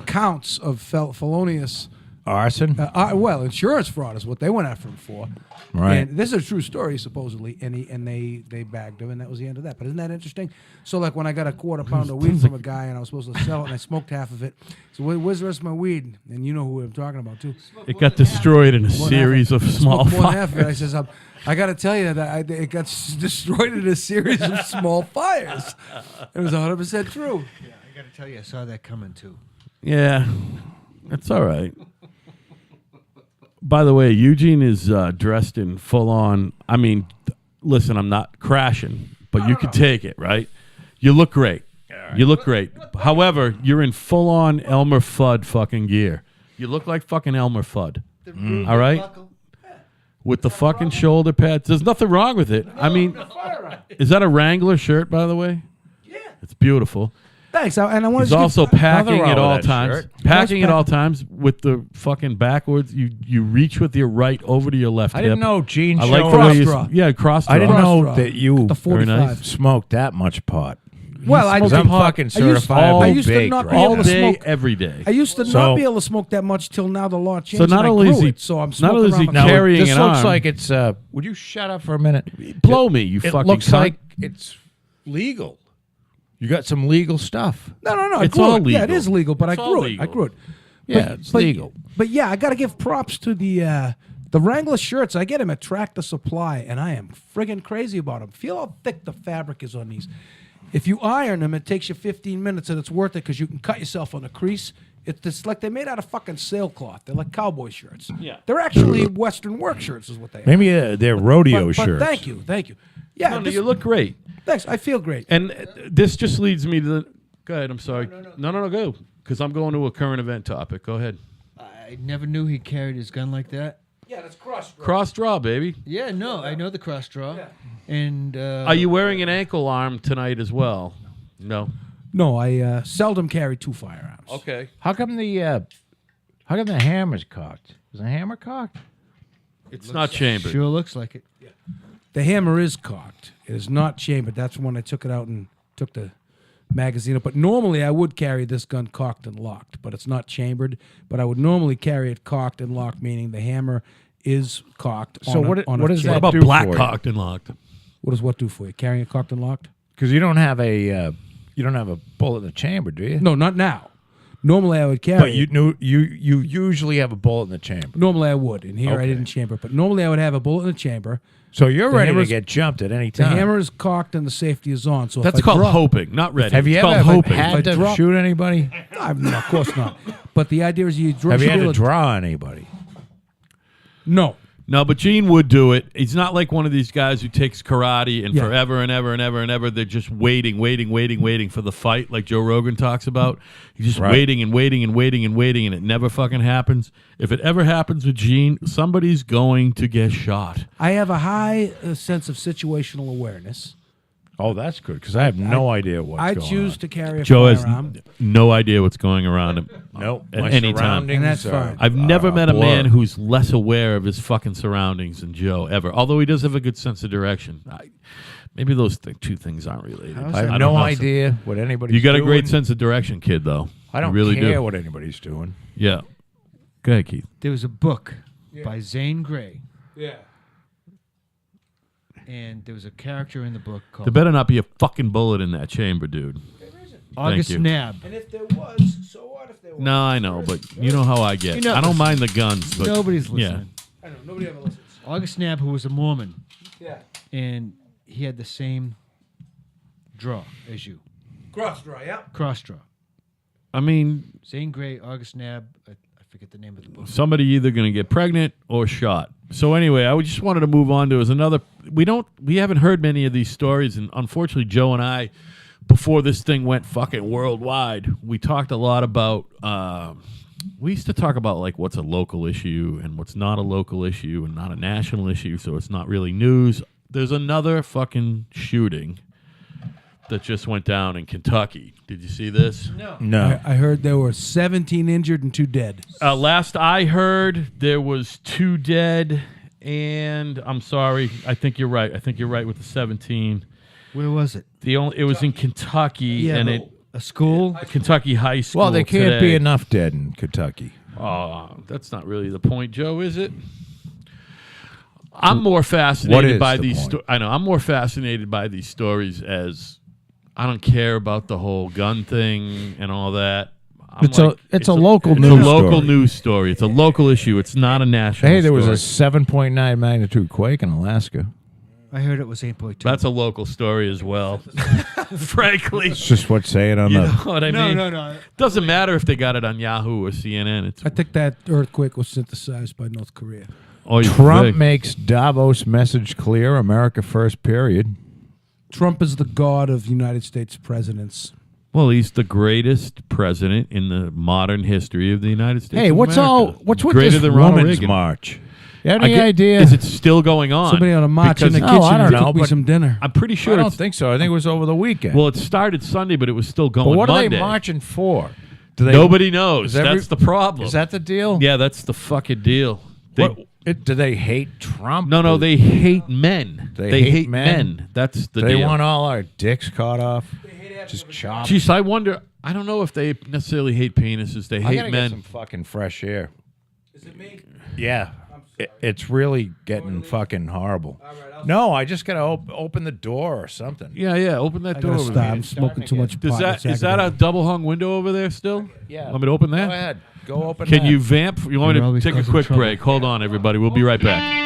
counts of felonious. Arson? Well, insurance fraud is what they went after him for. Right. And this is a true story, supposedly, and they bagged him, and that was the end of that. But isn't that interesting? So, like, when I got a quarter pound of weed from a guy, and I was supposed to sell it, and I smoked half of it. So, where's the rest of my weed? And you know who I'm talking about, too. It got destroyed in a More than series half of it. small Smoked more than half of it. I fires. says, I got to tell you that it got destroyed in a series of small fires. It was 100% true. Yeah, I got to tell you, I saw that coming, too. Yeah, that's all right. By the way, Eugene is dressed in full on. I mean, listen, I'm not crashing, but you can take it, right? You look great. You look great. However, you're in full on Elmer Fudd fucking gear. You look like fucking Elmer Fudd. All right? With the fucking shoulder pads. There's nothing wrong with it. I mean, is that a Wrangler shirt, by the way? Yeah. It's beautiful. Thanks. And I want He's to also packing wrong at with all that times. shirt. Packing at all times with the fucking backwards. You reach with your right over to your left I hip. didn't know Gene I like the showed way us- you, Cross-draw. yeah, cross draw. I didn't know Cross-draw. that you The 45. smoked that much pot. Well, I Because did I'm pot. fucking I used- certified I used to baked, not right? be able all to day, smoke. every day. I used to So- not be able to smoke that much till now the law changed. So not and I only is grew he- it, so I'm not smoking only is he around Now, the carrying this an looks arm. like it's. Would you shut up for a minute? Blow me, you It fucking looks cunt. like it's legal. You got some legal stuff. No. I It's grew all it. Yeah, it legal. is legal, but It's I all grew it. legal. I grew it. Yeah, it's legal. But yeah, I got to give props to the Wrangler shirts. I get them at Tractor Supply, and I am friggin' crazy about them. Feel how thick the fabric is on these. If you iron them, it takes you 15 minutes, and it's worth it because you can cut yourself on the crease. It's like they're made out of fucking sailcloth. They're like cowboy shirts. Yeah. They're actually Western work shirts is what they are. Maybe they're rodeo But shirts. thank you. Yeah, No, you look great. thanks. I feel great. And this just leads me to the. Go ahead. I'm sorry. No, go. Because I'm going to a current event topic. Go ahead. I never knew he carried his gun like that. Yeah, that's crushed. Cross draw, baby. Yeah, no, I know the cross draw. And Are you wearing an ankle arm tonight as well? No. No, I seldom carry two firearms. Okay. How come the hammer's cocked? Is the hammer cocked? It's not chambered. Sure looks like it. The hammer is cocked. It is not chambered. That's when I took it out and took the magazine up. But normally I would carry this gun cocked and locked, but it's not chambered. But I would normally carry it cocked and locked, meaning the hammer is cocked. So on what does chain. What that about do black for you? cocked and locked? What does what do for you? Carrying it cocked and locked? Because you don't have a bullet in the chamber, do you? No, not now. Normally I would carry. But it. you usually have a bullet in the chamber. Normally I would, and here I Okay. didn't chamber. But normally I would have a bullet in the chamber. So you're The ready to hammer's- get jumped at any The time. hammer is cocked and the safety is on. So That's if I called drop, hoping, not ready. Have you it's ever called hoping. If I had to drop- shoot anybody? No, of course not. But the idea is you Have you should had be to able draw anybody? No. No, but Gene would do it. He's not like one of these guys who takes karate and Yeah. forever and ever and ever and ever. They're just waiting for the fight, like Joe Rogan talks about. He's just Right. waiting and waiting and waiting and waiting, and it never fucking happens. If it ever happens with Gene, somebody's going to get shot. I have a high sense of situational awareness. Oh, that's good because I have no idea what's I going choose on. to carry a Joe has firearm. no idea what's going around him. Nope. At My any time. surroundings And that's are- fine. I've never met a blur. man who's less aware of his fucking surroundings than Joe ever. Although he does have a good sense of direction. Maybe those two things aren't related. I have don't no know. idea what anybody's You got a doing. great sense of direction, kid. Though I don't you really care do. what anybody's doing. Yeah. Go ahead, Keith. There was a book by Zane Grey, Yeah. and there was a character in the book There called better not be a fucking bullet in that chamber, dude. August you. Nab. And if there was, so what if there was? No, I know, but you know how I get. You're not I don't mind the guns, but Nobody's yeah. listening. I know, nobody ever listens. August Nab, who was a Mormon, Yeah. and he had the same draw as you, Cross draw, yeah. cross draw. I mean, Zane Grey, August Nab. I forget the name of the book. somebody either going to get pregnant or shot. So anyway, I just wanted to move on to is another. We haven't heard many of these stories, and unfortunately, Joe and I, before this thing went fucking worldwide, we talked a lot about. We used to talk about like what's a local issue and what's not a local issue and not a national issue, so it's not really news. There's another fucking shooting that just went down in Kentucky. Did you see this? No. I heard there were 17 injured and 2 dead. Last I heard, there was 2 dead, and I'm sorry. I think you're right. I think you're right with the 17. Where was it? It was in Kentucky, and it A school? Kentucky high school. Well, there can't today. be enough dead in Kentucky. That's not really the point, Joe, is it? I'm more What fascinated is by the these. point? I know. I'm more fascinated by these stories as I don't care about the whole gun thing and all that. I'm It's a local it's news a local story. news story. It's a local issue. It's not a national. Hey, there was a story. 7.9 magnitude quake in Alaska. I heard it was 8.2. That's a local story as well. Frankly, It's just what's saying on you the. know what I mean. no. Doesn't matter if they got it on Yahoo or CNN. It's I think that earthquake was synthesized by North Korea. oh, you Trump think. makes Davos message clear. America first. Period. Trump is the god of United States presidents. Well, he's the greatest president in the modern history of the United States. Hey, of what's America. what's with Greater this than Ronald women's Reagan. march? You have I any get- idea? Is it still going on? Somebody on a march in the Because kitchen I don't and know, cook me but- some dinner. I'm pretty I sure don't it's. think so. I think it was over the weekend. Well, it started Sunday, but it was still going but what Monday. are they marching for? Do they, Nobody knows. is every- That's the problem. Is that the deal? Yeah, that's the fucking deal. They, Do they hate Trump? no, Or they hate men. They hate men? That's the do they deal. want all our dicks cut off? Just chopped. Jeez, I wonder. I don't know if they necessarily hate penises. They I hate gotta men. get some fucking fresh air. Is it me? Yeah. It's really getting fucking horrible. No, I just gotta open the door or something. Yeah. Open that I door. gotta over stop. there. I'm smoking too much pot. Is that a double hung window over there still? Yeah. Want me to open that? Go ahead. Go open. Can that. you vamp? You want me You're to always take a causing quick trouble. break? Hold on, everybody. We'll be right back.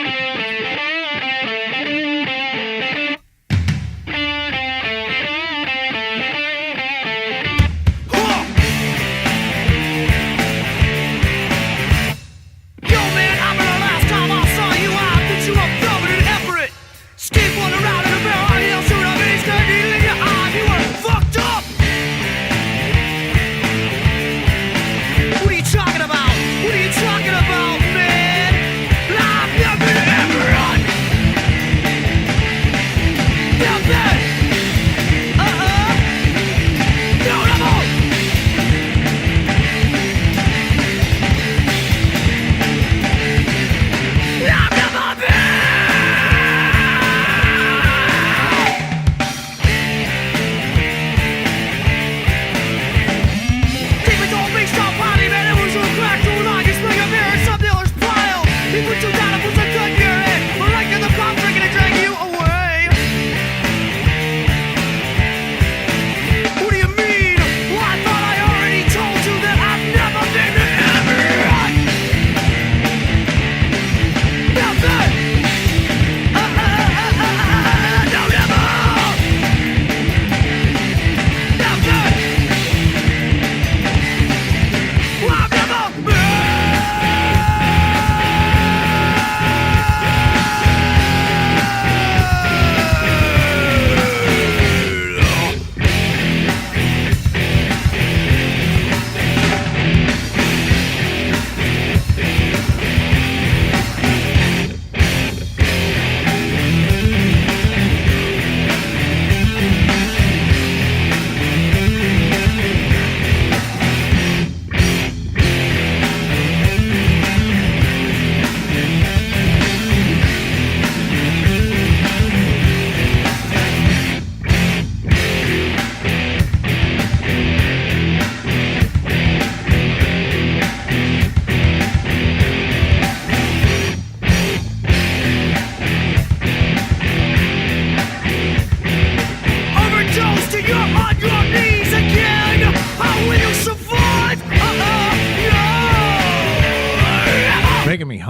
Yo, man, I remember last time I saw you, I picked you up, Dublin and Everett. Skateboarding around in a barrel, high heel, shooting up east, got needle in your eyes, you were fucked up. What are you talking about? What are you talking about, man? I've never been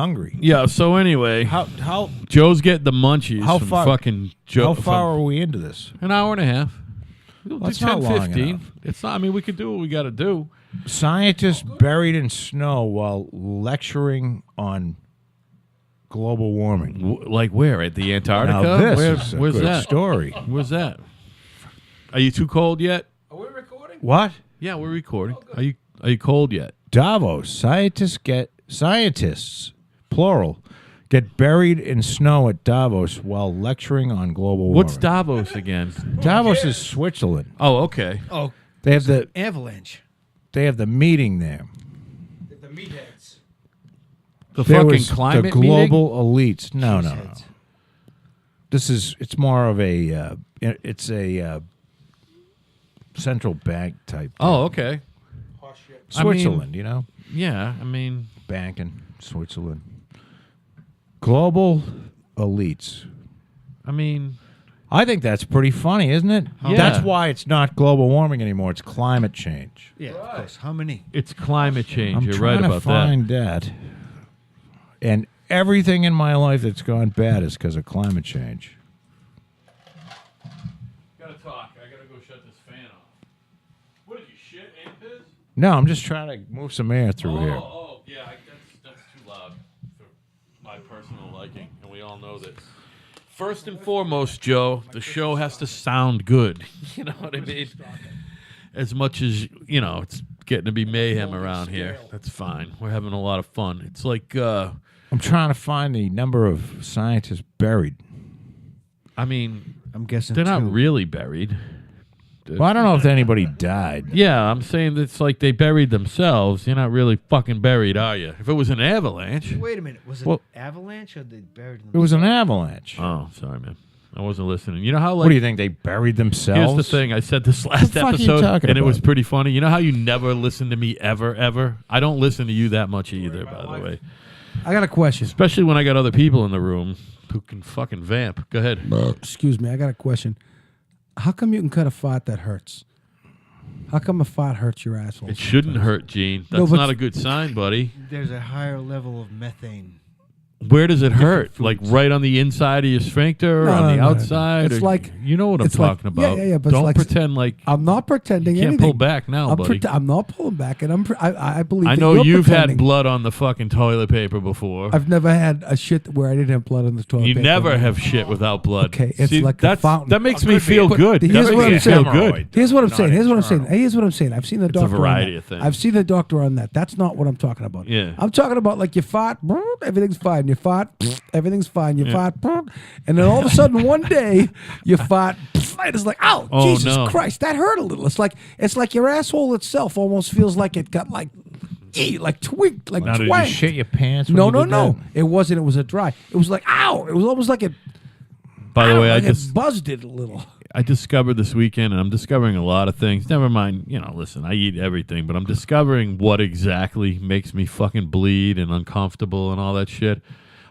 hungry. Yeah. So anyway, How Joe's getting the munchies How from far- fucking Joe. how far are we into this? An hour and a half. We'll do That's 10, not long 15. enough. It's not. I mean, we could do what we got to do. Scientists buried in snow while lecturing on global warming. Like where? At the Antarctica? Now this Where- is a where's good that? story. Where's that? Are you too cold yet? Are we recording? What? Yeah, we're recording. Are you cold yet? Davos. Scientists, plural, get buried in snow at Davos while lecturing on global warming. What's Davos again? Davos is Switzerland. Oh, okay. Oh, They have the avalanche. meeting there. The meatheads. The There fucking was climate the global elites. No. Cheeseheads. It's more of a it's a central bank type. Oh, okay. Switzerland, you know, Yeah, I mean, banking, Switzerland. Global elites. I think that's pretty funny, isn't it? Yeah. That's why it's not global warming anymore. It's climate change. Yeah, of course. How many? it's climate change. I'm You're trying right to about that. find that. And everything in my life that's gone bad is because of climate change. Gotta talk. I gotta go shut this fan off. What did you shit and piss? No, I'm just trying to move some air through here. Oh, yeah. That's too loud for my personal liking, and we all know that. First and foremost, Joe, the show has to sound good. You know what I mean? As much as, it's getting to be mayhem around here. That's fine. We're having a lot of fun. It's like, I'm trying to find the number of scientists buried. I'm guessing they're not two. really buried. Well, I don't know if anybody died. Yeah, I'm saying it's like they buried themselves. You're not really fucking buried, are you? If it was an avalanche. Wait a minute. Was it Well- avalanche or they buried them? It was an avalanche. Oh, sorry, man. I wasn't listening. You know how, like, What do you think? They buried themselves? here's the thing. I said this last the fuck are you episode, talking and it was about? pretty funny. You know how you never listen to me ever? I don't listen to you that much either, by the way. I got a question. Especially when I got other people in the room who can fucking vamp. Go ahead. Excuse me, I got a question. How come you can cut a fart that hurts? How come a fart hurts your asshole? It shouldn't hurt, Gene. No, That's but- not a good sign, buddy. There's a higher level of methane. Where does it hurt? Like right on the inside of your sphincter, or No, on the no, no, no. outside? It's or- like- you know what I'm it's like- talking about. yeah, but it's Don't like- pretend like I'm not pretending you can't anything. pull back now, buddy. I'm not pulling back, and I believe. I that know you're you've pretending. had blood on the fucking toilet paper before. I've never had a shit where I didn't have blood on the toilet. You paper. never have shit without blood. Okay, it's like a fountain. That makes Oh, me could be. feel But good. here's That what makes I'm me feel saying. good. Here's what I'm Not saying. Here's what I'm saying. internal. Here's what I'm saying. I've seen the a doctor. variety on that. of things. I've seen the doctor on that. That's not what I'm talking about. Yeah. I'm talking about like you fart, everything's fine. You fart, everything's fine. You fart, and then all of a sudden one day you fart, and it's like, oh, Oh, Jesus no. Christ, that hurt a little. It's like your asshole itself almost feels like it got like tweaked, like Now, did you twanked. shit your pants? When No, you no, did no. that? It wasn't. It was a dry. It was like, ow. It was almost like it. By the way, like I it just buzzed it a little. I discovered this weekend, and I'm discovering a lot of things. Never mind, listen, I eat everything, but I'm discovering what exactly makes me fucking bleed and uncomfortable and all that shit.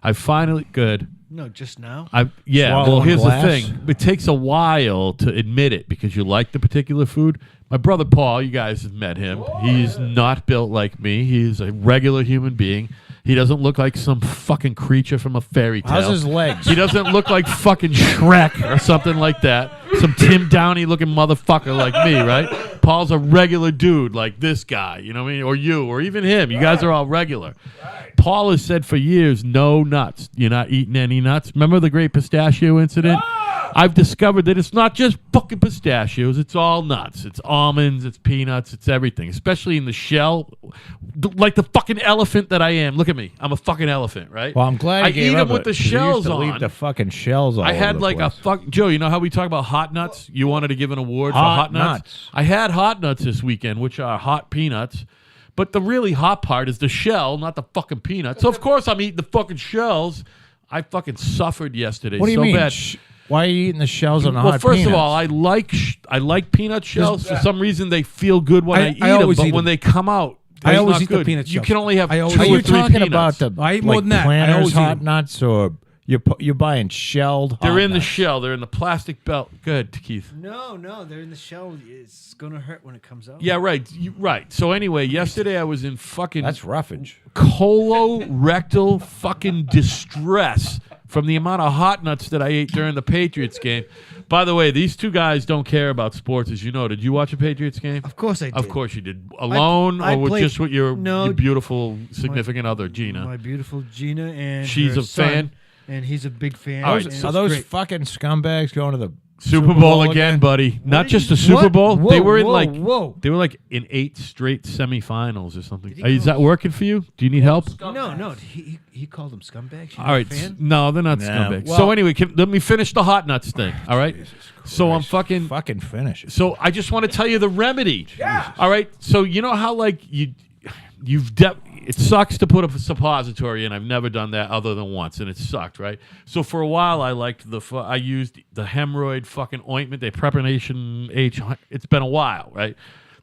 I finally good. No, just now. Well, Swallowing here's glass? the thing. It takes a while to admit it because you like the particular food. My brother Paul, you guys have met him. He's not built like me. He's a regular human being. He doesn't look like some fucking creature from a fairy tale. How's his legs? He doesn't look like fucking Shrek or something like that. Some Tim Downey looking motherfucker like me, right? Paul's a regular dude like this guy, you know what I mean? Or you, or even him. You guys are all regular. Paul has said for years, no nuts. You're not eating any nuts. Remember the great pistachio incident? I've discovered that it's not just fucking pistachios. It's all nuts. It's almonds. It's peanuts. It's everything, especially in the shell. Like the fucking elephant that I am. Look at me. I'm a fucking elephant, right? Well, I'm glad I you gave eat up them with it, the 'cause you shells used to on. leave the fucking shells all I had over the like a place. fuck Joe. You know how we talk about hot nuts? You wanted to give an award for Hot hot nuts. nuts. I had hot nuts this weekend, which are hot peanuts. But the really hot part is the shell, not the fucking peanuts. So of course I'm eating the fucking shells. I fucking suffered yesterday. What do you so mean? bad. Why are you eating the shells on the Well, hot first peanuts? of all, I like peanut shells. For some reason, they feel good when I eat them, always but eat when 'em. they come out, I they're always not eat the good. peanut You shells. can only have I always two Are eat or you three talking peanuts. about the I eat more than that. I Planters always eat hot 'em. nuts or You're buying shelled. They're hot in the nuts. shell. They're in the plastic belt. Good, Keith. No, they're in the shell. It's gonna hurt when it comes out. Yeah, right. Right. So anyway, yesterday I was in fucking That's roughage. colorectal fucking distress from the amount of hot nuts that I ate during the Patriots game. By the way, these two guys don't care about sports, as you know. Did you watch a Patriots game? Of course I did. Of course you did. Alone I or played- just with your No, beautiful significant other, Gina? My beautiful Gina, and She's her a son, fan? and he's a big fan. All right, and so Are it's those great. fucking scumbags going to the Super Bowl again, buddy. Not did just you- the Super what? Bowl. Whoa, They were in whoa, like whoa. they were like in 8 straight semifinals or something. Did he Is that working for you? Do you need help? No, he called them scumbags. She's All not right. a fan? No, they're not No. scumbags. Well- So anyway, let me finish the hot nuts thing. All right. So I'm fucking. fucking finish it. So I just want to tell you the remedy. Yeah. All right. So you know how like it sucks to put a suppository in. I've never done that other than once, and it sucked, right? So for a while, I used the hemorrhoid fucking ointment, the Preparation H. It's been a while, right?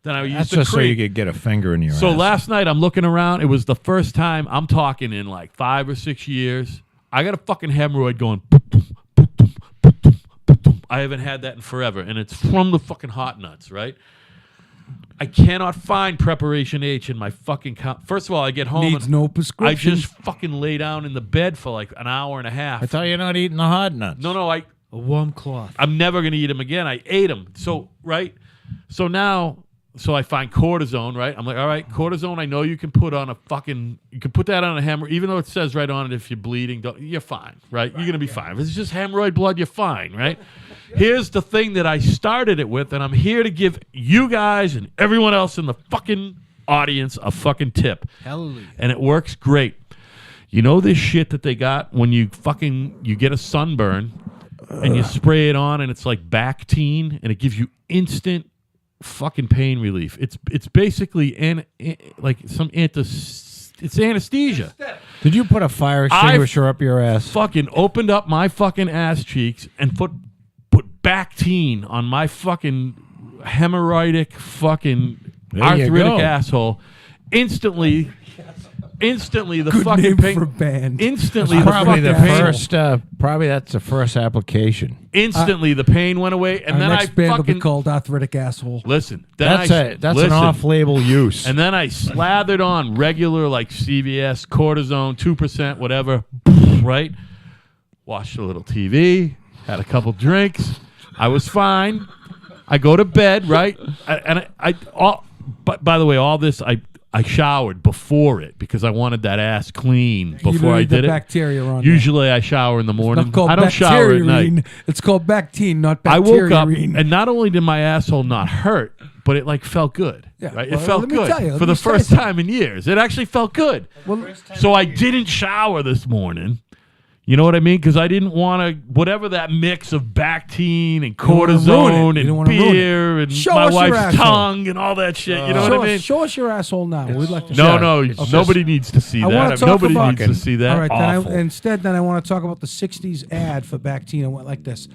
Then I used That's the just so cream. you could get a finger in your So ass. last night I'm looking around. It was the first time I'm talking in like 5 or 6 years. I got a fucking hemorrhoid going. Boom, boom, boom, boom, boom, boom, boom, boom. I haven't had that in forever, and it's from the fucking hot nuts, right? I cannot find Preparation H in my fucking First of all, I get home Needs and no I prescription. just fucking lay down in the bed for like an hour and a half. I thought you're not eating the hot nuts. No, A warm cloth. I'm never gonna eat them again. I ate them. So right. So now, I find cortisone. Right. I'm like, all right, cortisone. I know you can put on you can put that on a hemorrhoid, even though it says right on it if you're bleeding, you're fine. Right. You're gonna be fine. If it's just hemorrhoid blood, you're fine. Right. Here's the thing that I started it with, and I'm here to give you guys and everyone else in the fucking audience a fucking tip. Hallelujah. And it works great. You know this shit that they got when you get a sunburn and you spray it on and it's like Bactine and it gives you instant fucking pain relief. It's basically it's anesthesia. Did you put a fire extinguisher up your ass? Fucking opened up my fucking ass cheeks and put Bactine on my fucking hemorrhoidic fucking There you arthritic go. asshole. Instantly the Good fucking name pain. for a band. Instantly the Probably fucking the pain. first. Probably that's the first application. Instantly the pain went away, and Our then next I band will be fucking called Arthritic Asshole. listen. Then That's an listen. off-label use. And then I slathered on regular like CVS cortisone 2%, whatever. Right. Watched a little TV. Had a couple drinks. I was fine. I go to bed, right? But by the way, all this I showered before it because I wanted that ass clean You before don't I need the did it. bacteria on Usually I shower in the there. morning. It's not called I don't shower at night. bacteriorine. It's called Bactine, not I woke up bacteriorine. and not only did my asshole not hurt, but it like felt good. Yeah, Right? well, It felt let me good tell you, let for me the tell first you. time in years. It actually felt good. Well, So I didn't shower this morning. You know what I mean? Because I didn't want to, whatever that mix of Bactine and don't wanna ruin it. cortisone You and don't wanna ruin it. beer and Show my us your wife's asshole. tongue and all that shit. You know show, what I mean? show us your asshole now. We'd like to see No, it. nobody needs to see I wanna that. talk Nobody about- needs to see that. All right, Awful. then I want to talk about the 60s ad for Bactine. It went like this.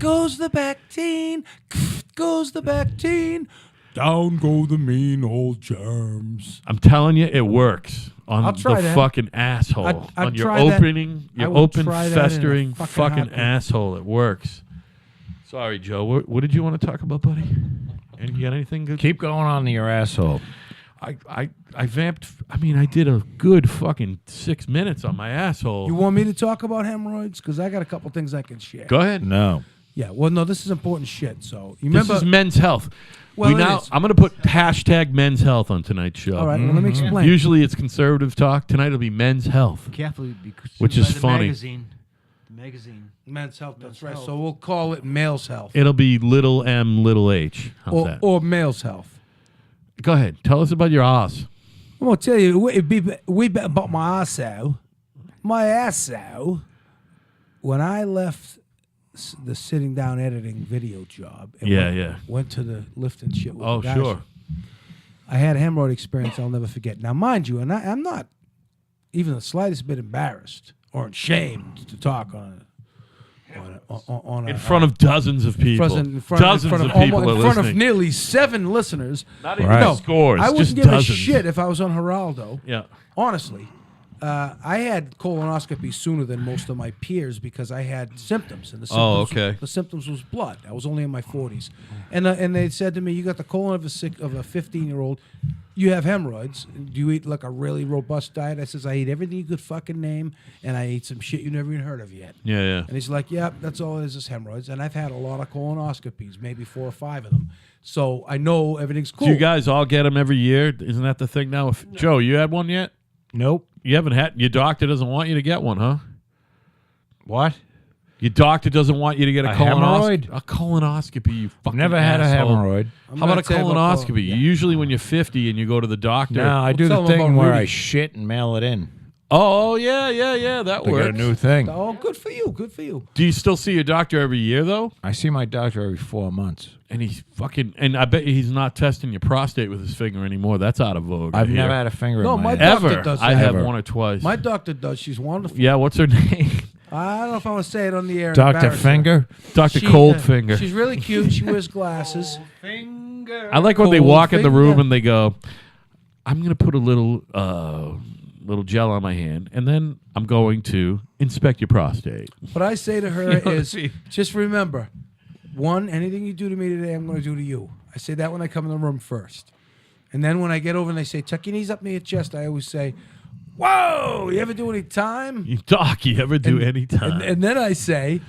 Goes the Bactine, goes the Bactine. Down go the mean old germs. I'm telling you, it works on I'll try the that. fucking asshole. I'd on your try that. opening, I your will open, try that in a festering fucking fucking heartbeat. asshole. It works. Sorry, Joe. What did you want to talk about, buddy? And you got anything good? Keep going on your asshole. I vamped. I mean, I did a good fucking 6 minutes on my asshole. You want me to talk about hemorrhoids? Because I got a couple things I can share. Go ahead. No. Yeah, well, no, this is important shit. So you This remember? is Men's Health. Well, it is. I'm going to put hashtag Men's Health on tonight's show. All right, well, let me explain. Usually it's conservative talk. Tonight it'll be Men's Health. Carefully, because Which by is the funny. Magazine. The magazine. Men's health. That's right. health. So we'll call it male's health It'll be little m, little h. How's that? or male's health. Go ahead. Tell us about your ass. I'm gonna tell you it'd be about my asso. My asso. When I left the sitting down editing video job, and went to the lifting shit. With Oh, the guys, sure. I had a hemorrhoid experience I'll never forget. Now, mind you, and I'm not even the slightest bit embarrassed or ashamed to talk on In front of dozens of people. Dozens of people are in front listening. of nearly 7 listeners. Not even Right. No, scores. I just wouldn't give dozens. a shit if I was on Geraldo. Yeah. Honestly, I had colonoscopy sooner than most of my peers because I had symptoms, and the symptoms, Oh, okay. the symptoms was blood. I was only in my 40s, and they said to me, "You got the colon of a 15-year-old. You have hemorrhoids. Do you eat like a really robust diet?" I says, "I eat everything you could fucking name, and I eat some shit you never even heard of yet." Yeah. And he's like, "Yeah, that's all it is hemorrhoids." And I've had a lot of colonoscopies, maybe 4 or 5 of them, so I know everything's cool. Do you guys all get them every year? Isn't that the thing now? Joe, you had one yet? Nope. You haven't had. Your doctor doesn't want you to get one, huh? What? Your doctor doesn't want you to get a hemorrhoid? A colonoscopy. You fucking Never had a asshole. hemorrhoid. How about a colonoscopy? Usually when you're 50 and you go to the doctor. No, I do tell the them thing about where Rudy. I shit and mail it in. Oh yeah. That They works. got a new thing. Oh, good for you. Good for you. Do you still see your doctor every year though? I see my doctor every 4 months. And he's fucking. And I bet he's not testing your prostate with his finger anymore. That's out of vogue. I've I hear. never had a finger No, in my my doc- ass. doctor ever. does I that. have Ever. one or twice. My doctor does. She's wonderful. Yeah. What's her name? I don't know if I want to say it on the air. and Dr. embarrass her. Finger? Dr. She, Coldfinger. She's really cute. She wears glasses. I like when they walk in the Coldfinger. room and they go, "I'm gonna put a little gel on my hand, and then I'm going to inspect your prostate." What I say to her is, just remember, one, anything you do to me today, I'm going to do to you. I say that when I come in the room first. And then when I get over and they say, "Tuck your knees up near your chest," I always say, "Whoa, you ever do any time?" Doc, you ever do any time? And then I say,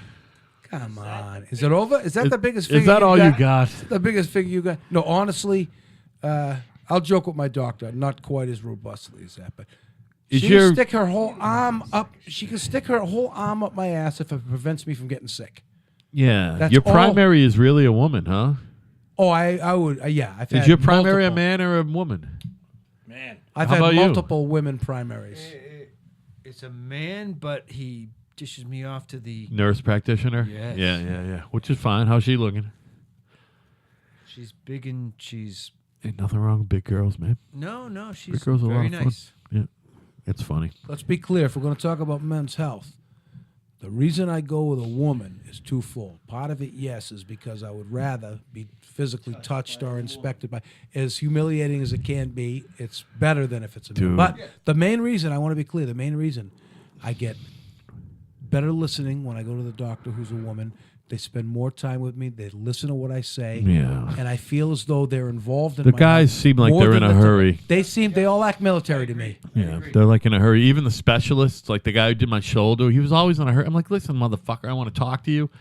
"Come on. Is it over? Is that the biggest finger Is that all you got? The biggest finger you got?" No, honestly, I'll joke with my doctor, not quite as robustly as that, but Is she your- can stick her whole arm up. She can stick her whole arm up my ass if it prevents me from getting sick. Yeah. That's Your all- primary is really a woman, huh? Oh, I would, yeah. I've Is had your primary multiple. a man or a woman? I've How had about you? multiple women primaries. It's a man, but he dishes me off to the. Nurse practitioner? Yes. Yeah. Which is fine. How's she looking? She's big and she's. Ain't nothing wrong with big girls, man. No, she's Big girls are a lot very of fun. nice. Yeah. It's funny. Let's be clear. If we're going to talk about men's health, the reason I go with a woman is twofold. Part of it, yes, is because I would rather be physically touched or inspected by. As humiliating as it can be, it's better than if it's a man. Dude. But the main reason, I want to be clear, the main reason I get better listening when I go to the doctor who's a woman. They spend more time with me. They listen to what I say. Yeah. And I feel as though they're involved in The my guys health seem like more they're than in a the- hurry. They all act military to me. Yeah, they're like in a hurry. Even the specialists, like the guy who did my shoulder, he was always in a hurry. I'm like, listen, motherfucker, I want to talk to you.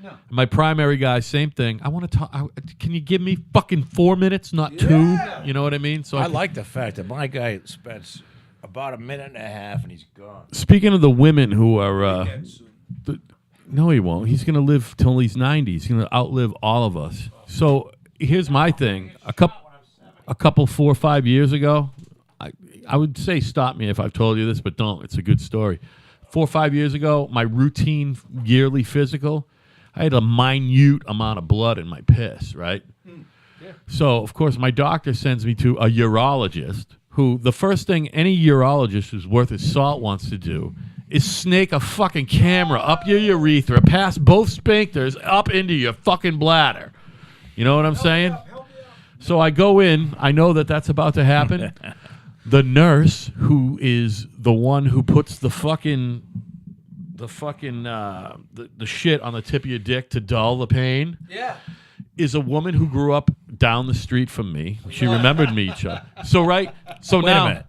No. My primary guy, same thing. I want to talk. Can you give me fucking 4 minutes, not 2? You know what I mean? So I like the fact that my guy spends about a minute and a half and he's gone. Speaking of the women who are, no, he won't. He's going to live till he's 90. He's going to outlive all of us. So here's my thing. A couple 4 or 5 years ago, I would say stop me if I've told you this, but don't. It's a good story. 4 or 5 years ago, my routine yearly physical, I had a minute amount of blood in my piss, right? So, of course, my doctor sends me to a urologist who the first thing any urologist who's worth his salt wants to do is snake a fucking camera up your urethra, past both sphincters, up into your fucking bladder. You know what I'm saying? So I go in. I know that that's about to happen. The nurse, who is the one who puts the shit on the tip of your dick to dull the pain, is a woman who grew up down the street from me. She remembered me, Chuck. So now, a minute.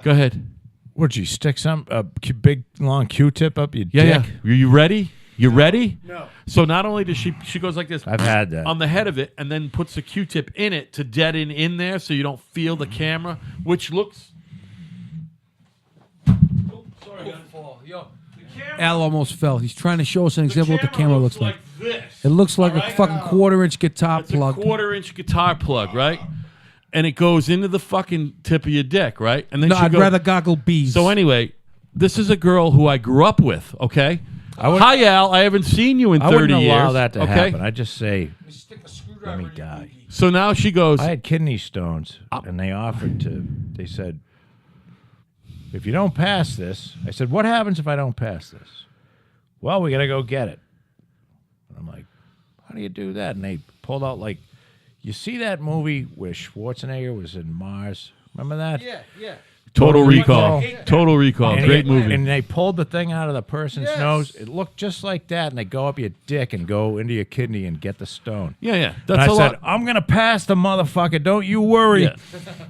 Go ahead. Would you stick a big long Q-tip up your Yeah, dick? yeah. Are you ready? You ready? No. So not only does she goes like this. I've had that. On the head of it, and then puts the Q-tip in it to deaden in there, so you don't feel the camera, which looks. Al almost fell. He's trying to show us an example of what the camera looks like. This. It looks like All a right? fucking quarter-inch guitar It's plug. a 1/4-inch guitar plug, right? And it goes into the fucking tip of your dick, right? And then No, she I'd goes, rather goggle bees. So anyway, this is a girl who I grew up with. Okay. Hi, Al. I haven't seen you in I 30 wouldn't years. allow that to okay? happen. I just say, let me die. So now she goes. I had kidney stones, and they said, if you don't pass this, I said, what happens if I don't pass this? Well, we got to go get it. And I'm like, how do you do that? And they pulled out, you see that movie where Schwarzenegger was in Mars? Remember that? Yeah. Total Recall. Total Recall. And Great movie. And they pulled the thing out of the person's nose. It looked just like that, and they go up your dick and go into your kidney and get the stone. Yeah. And That's I a said, lot. I'm going to pass the motherfucker. Don't you worry. Yeah.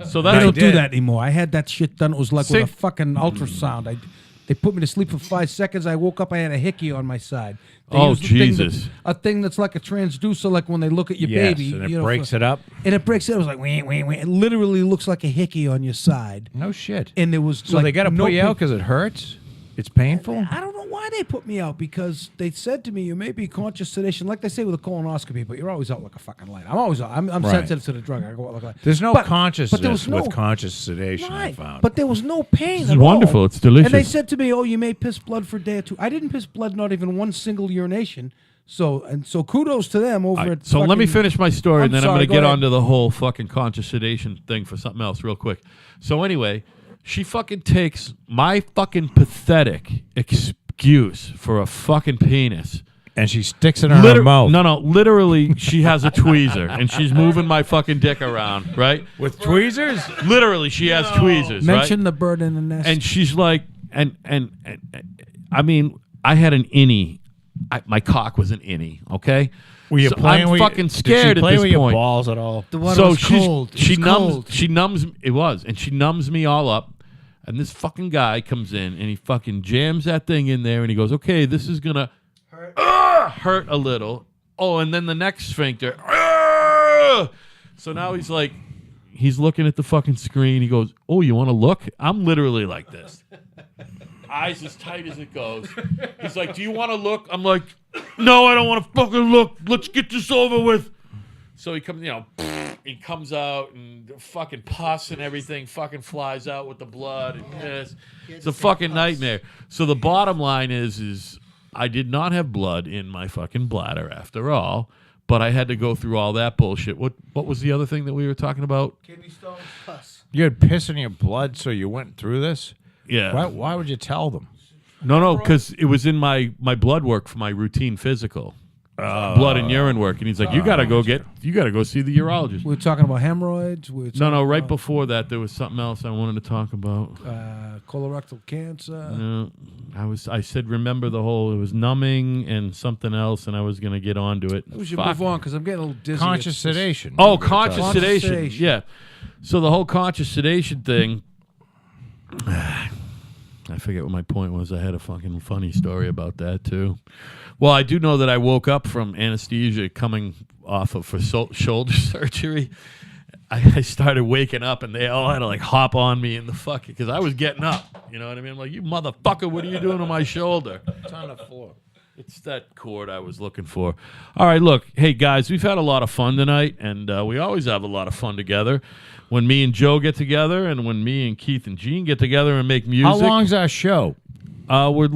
So They that's don't do did. that anymore. I had that shit done. It was like See- with a fucking ultrasound. They put me to sleep for 5 seconds. I woke up. I had a hickey on my side. They Oh, used the thing Jesus. a thing that's like a transducer, like when they look at your Yes, baby. and it you know, breaks it up. And it breaks it. It was like, wah, wah, wah. It literally looks like a hickey on your side. No shit. And there was So like they got to no put you pain. out because it hurts? It's painful? I don't know why they put me out, because they said to me, you may be conscious sedation, like they say with a colonoscopy, but you're always out like a fucking light. I'm always out. I'm Right. sensitive to the drug. I go out like a light. There's no But- consciousness but there was with no- conscious sedation, I Right. found. But there was no pain This at is wonderful. all. It's delicious. And they said to me, oh, you may piss blood for a day or two. I didn't piss blood, not even one single urination. So kudos to them over All right, at so let me fucking- finish my story, and then I'm sorry, going to go get ahead. onto the whole fucking conscious sedation thing for something else real quick. So anyway, she fucking takes my fucking pathetic excuse for a fucking penis. and she sticks it in her mouth. No, literally, she has a tweezer, and she's moving my fucking dick around, right? With tweezers? Literally, she has tweezers, Mention right? the bird in the nest. And she's like, and I mean, I had an innie. My cock was an innie, okay? Were you So playing I'm with fucking did she scared at play this with your point. balls at all? The water So was cold. she It was cold. numbs it was, and she numbs me all up. And this fucking guy comes in and he fucking jams that thing in there and he goes, okay, this is gonna hurt a little. Oh, and then the next sphincter. So now he's like, he's looking at the fucking screen. He goes, oh, you want to look? I'm literally like this. Eyes as tight as it goes. He's like, do you want to look? I'm like, no, I don't want to fucking look. Let's get this over with. So he comes, he comes out and the fucking pus and everything fucking flies out with the blood and this. It's a fucking nightmare. So the bottom line is I did not have blood in my fucking bladder after all, but I had to go through all that bullshit. What was the other thing that we were talking about? Kidney stones, pus. You had piss in your blood, so you went through this? Yeah. Why would you tell them? No, because it was in my blood work for my routine physical. Blood and urine work. And he's like, you got to go see the urologist. we were talking about hemorrhoids. We were talking No, right about, before that, there was something else I wanted to talk about. colorectal cancer. No, I said, remember it was numbing and something else, and I was going to get onto it. We should Fuck. move on because I'm getting a little dizzy. Conscious It's just- sedation. Oh, conscious Conscious sedation. sedation. Yeah. So the whole conscious sedation thing, I forget what my point was. I had a fucking funny story about that, too. Well, I do know that I woke up from anesthesia coming off of shoulder surgery. I started waking up, and they all had to, like, hop on me in the fucking, because I was getting up. You know what I mean? I'm like, you motherfucker, what are you doing to my shoulder? It's on the floor. It's that chord I was looking for. All right, look. Hey, guys, we've had a lot of fun tonight, and we always have a lot of fun together. When me and Joe get together and when me and Keith and Gene get together and make music. How long's our show? We're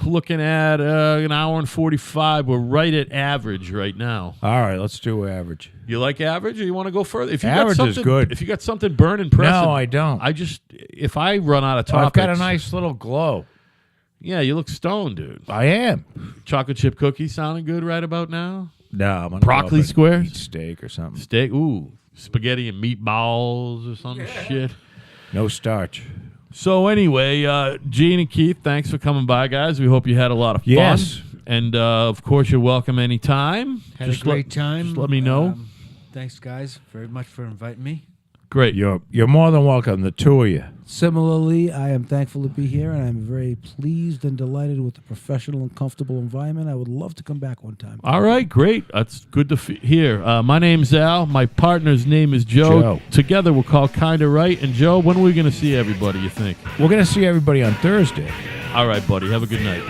looking at an hour and 45. We're right at average right now. All right, let's do average. You like average, or you want to go further? If you Average got is something, good. If you got something burning, press No, it. I don't. If I run out of I've topics. got a nice little glow. Yeah, you look stoned, dude. I am. Chocolate chip cookies sounding good right about now. No, I'm gonna Broccoli go up and squares? eat steak or something. Steak, spaghetti and meatballs or some shit. No starch. So anyway, Gene and Keith, thanks for coming by, guys. We hope you had a lot of fun. Yes. And, of course, you're welcome anytime. Had a great time. Just let me know. Thanks, guys, very much for inviting me. Great. You're more than welcome, the two of you. Similarly, I am thankful to be here, and I'm very pleased and delighted with the professional and comfortable environment. I would love to come back one time. All right, great. That's good to hear. My name's Al. My partner's name is Joe. Joe. Together, we're called Kinda Right. And, Joe, when are we going to see everybody, you think? We're going to see everybody on Thursday. All right, buddy. Have a good night.